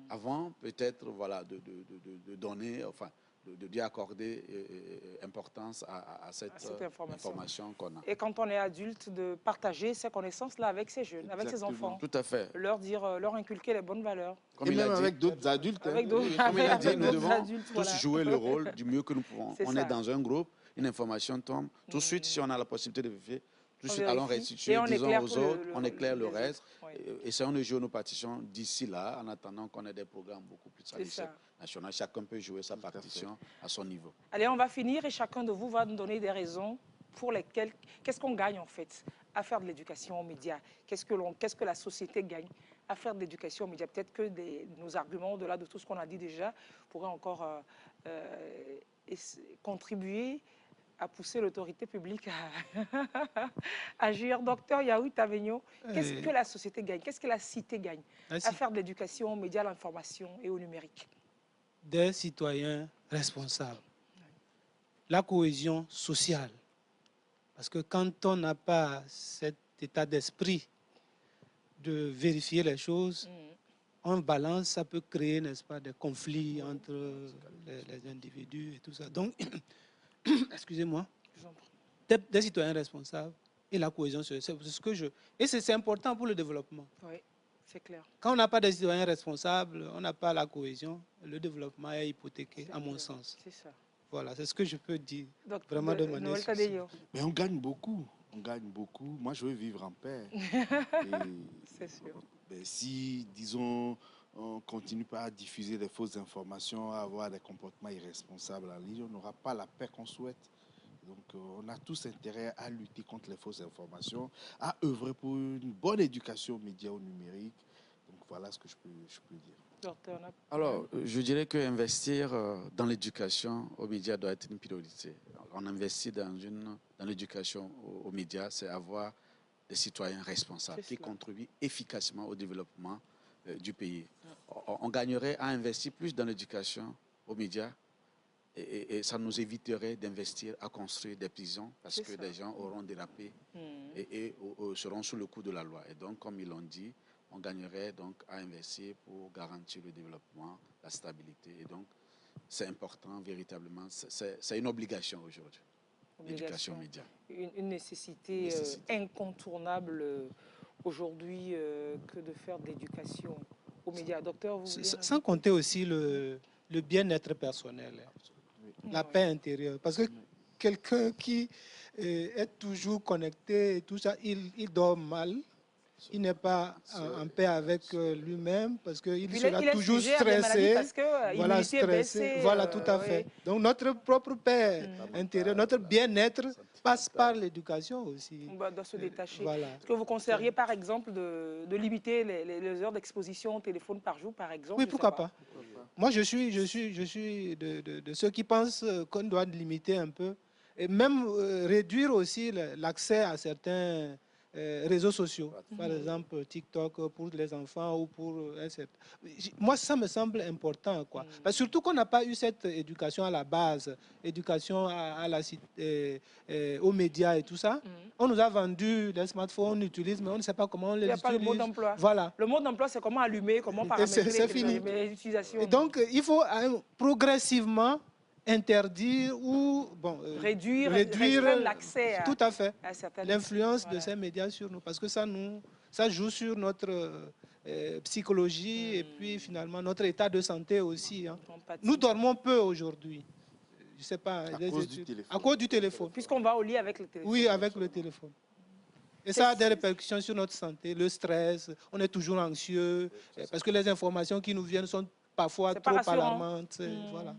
avant peut-être de donner, enfin, d'y accorder importance à cette information qu'on a. Et quand on est adulte, de partager ces connaissances-là avec ses jeunes, avec ses enfants. Tout à fait. Leur inculquer les bonnes valeurs. Et même avec d'autres adultes. Comme il a dit, nous devons tous jouer le rôle du mieux que nous pouvons. On est dans un groupe, une information tombe. Tout de suite, si on a la possibilité de vérifier, tout de suite, allons restituer, disons aux autres, on éclaire le reste. Essayons de jouer nos partitions d'ici là, en attendant qu'on ait des programmes beaucoup plus traditionnels. Chacun peut jouer sa partition à son niveau. Allez, on va finir et chacun de vous va nous donner des raisons pour lesquelles, qu'est-ce qu'on gagne en fait à faire de l'éducation aux médias? Qu'est-ce que la société gagne à faire de l'éducation aux médias? Peut-être que nos arguments, au-delà de tout ce qu'on a dit déjà, pourraient encore contribuer à pousser l'autorité publique à agir. Docteur Yahou Tavenio, qu'est-ce que la société gagne? Qu'est-ce que la cité gagne à faire de l'éducation aux médias, à l'information et au numérique? Des citoyens responsables. La cohésion sociale. Parce que quand on n'a pas cet état d'esprit de vérifier les choses, on balance, ça peut créer, n'est-ce pas, des conflits entre les individus et tout ça. Donc, excusez-moi, des citoyens responsables et la cohésion sociale, c'est ce que je... Et c'est important pour le développement. Oui, c'est clair. Quand on n'a pas de citoyens responsables, on n'a pas la cohésion, le développement est hypothéqué, à mon sens. C'est ça. Voilà, c'est ce que je peux dire. Donc, vraiment de manière... Mais on gagne beaucoup. On gagne beaucoup. Moi, je veux vivre en paix. C'est sûr. Si, disons, on continue pas à diffuser des fausses informations, à avoir des comportements irresponsables en ligne, on n'aura pas la paix qu'on souhaite. Donc, on a tous intérêt à lutter contre les fausses informations, à œuvrer pour une bonne éducation aux médias au numérique. Donc, voilà ce que je peux dire. Alors, je dirais qu'investir dans l'éducation aux médias doit être une priorité. On investit dans l'éducation aux médias, c'est avoir des citoyens responsables qui contribuent efficacement au développement du pays. On gagnerait à investir plus dans l'éducation aux médias et ça nous éviterait d'investir à construire des prisons parce que des gens auront dérapé et seront sous le coup de la loi. Et donc, comme ils l'ont dit, on gagnerait donc à investir pour garantir le développement, la stabilité. Et donc, c'est important véritablement, c'est une obligation aujourd'hui. L'éducation média. Une nécessité incontournable aujourd'hui que de faire d'éducation aux médias. Docteur, vous voulez sans compter aussi le bien-être personnel, la paix intérieure. Parce que quelqu'un qui est toujours connecté et tout ça, il dort mal. Il n'est pas en paix avec lui-même parce qu'il sera toujours stressé. Voilà, stressé. Voilà, tout à fait. Donc notre propre paix intérieure, notre bien-être passe par l'éducation aussi. On doit se détacher. Est-ce que vous conseilleriez par exemple de limiter les heures d'exposition au téléphone par jour, par exemple? Oui, pourquoi pas. Moi, je suis de ceux qui pensent qu'on doit limiter un peu et même réduire aussi l'accès à certains réseaux sociaux, par exemple TikTok pour les enfants ou pour moi ça me semble important quoi. Surtout qu'on n'a pas eu cette éducation à la base, éducation aux médias et tout ça. On nous a vendu des smartphones, on utilise mais on ne sait pas comment on les utilise. Il n'y a pas le mot d'emploi. Voilà. Le mot d'emploi c'est comment allumer, comment paramétrer les utilisations. Et donc il faut progressivement interdire ou réduire l'accès tout à fait l'influence de ces médias sur nous parce que ça joue sur notre psychologie et puis finalement notre état de santé aussi. Nous dormons peu aujourd'hui. Je sais pas. À cause du téléphone. Puisqu'on va au lit avec le téléphone. Oui, avec le téléphone. Et ça a des répercussions sur notre santé, le stress, on est toujours anxieux parce que les informations qui nous viennent sont parfois trop alarmantes. Voilà.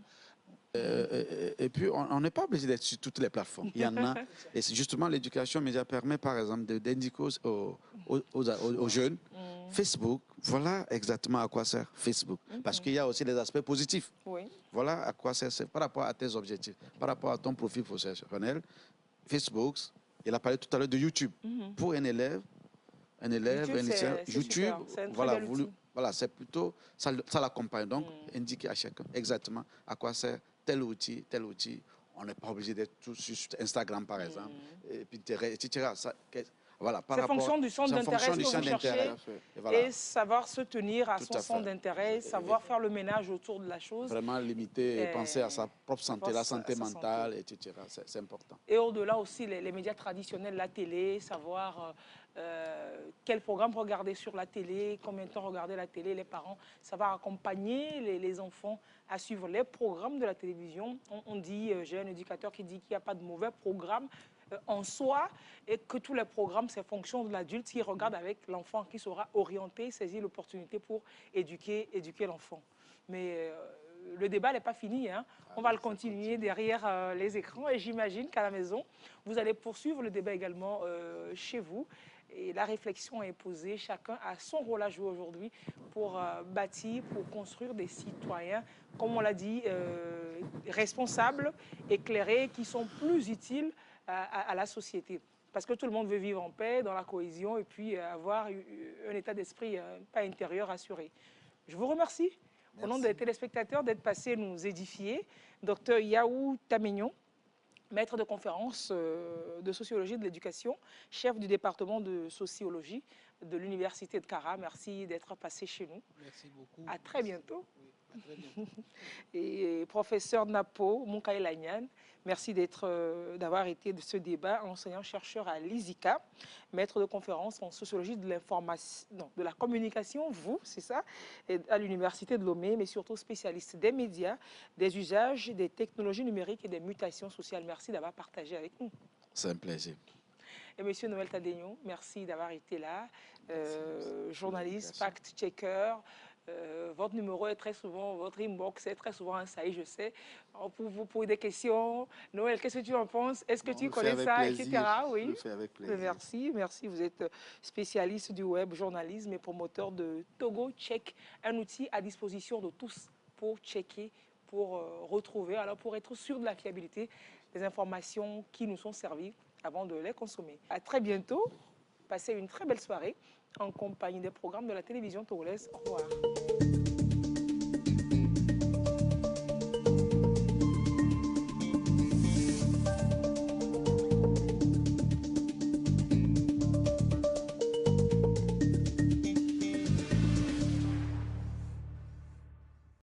Et puis, on n'est pas obligé d'être sur toutes les plateformes. Il y en a. Et justement, l'éducation média permet, par exemple, d'indiquer aux jeunes Facebook, voilà exactement à quoi sert Facebook. Parce qu'il y a aussi des aspects positifs. Voilà à quoi sert par rapport à tes objectifs, par rapport à ton profil professionnel. Facebook, il a parlé tout à l'heure de YouTube. Pour un élève, YouTube, voilà, c'est plutôt, ça l'accompagne. Donc, indiquer à chacun exactement à quoi sert tel outil. On n'est pas obligé d'être tout sur Instagram, par exemple, et puis, etc. Voilà, c'est fonction du centre d'intérêt que vous cherchez et savoir se tenir à son centre d'intérêt, savoir faire le ménage autour de la chose. Vraiment limiter et penser à sa propre santé, la santé mentale, etc. C'est important. Et au-delà aussi, les médias traditionnels, la télé, savoir quel programme regarder sur la télé, combien de temps regarder la télé, les parents, savoir accompagner les enfants à suivre les programmes de la télévision. On dit, j'ai un éducateur qui dit qu'il n'y a pas de mauvais programme en soi et que tous les programmes, c'est fonction de l'adulte qui regarde avec l'enfant, qui sera orienté, saisir l'opportunité pour éduquer l'enfant. Mais le débat n'est pas fini. On va le continuer derrière les écrans et j'imagine qu'à la maison, vous allez poursuivre le débat également chez vous. Et la réflexion est posée. Chacun a son rôle à jouer aujourd'hui pour bâtir, pour construire des citoyens, comme on l'a dit, responsables, éclairés, qui sont plus utiles à la société. Parce que tout le monde veut vivre en paix, dans la cohésion, et puis avoir un état d'esprit pas intérieur assuré. Je vous remercie, au nom des téléspectateurs, d'être passés nous édifier. Docteur Yaou Tamignon, maître de conférence de sociologie de l'éducation, chef du département de sociologie de l'Université de Kara. Merci d'être passé chez nous. Merci beaucoup. À très bientôt. Oui, à très bientôt. Et professeur Napo Munkaï Lagnan, merci d'avoir été de ce débat, enseignant-chercheur à l'ISICA, maître de conférence en sociologie de l'information, de la communication, vous, c'est ça, à l'Université de Lomé, mais surtout spécialiste des médias, des usages, des technologies numériques et des mutations sociales. Merci d'avoir partagé avec nous. C'est un plaisir. Et Monsieur Noël Tadénion, merci d'avoir été là, journaliste, fact-checker, Votre numéro est très souvent, votre inbox est très souvent un ça y est, je sais. Pour vous poser des questions. Noël, qu'est-ce que tu en penses? Est-ce que tu connais ça, etc. Oui. Je le fais avec plaisir. Merci, merci. Vous êtes spécialiste du web, journalisme et promoteur de Togo Check, un outil à disposition de tous pour checker, pour retrouver, alors pour être sûr de la fiabilité des informations qui nous sont servies avant de les consommer. À très bientôt. Passez une très belle soirée en compagnie des programmes de la télévision togolaise. Au revoir.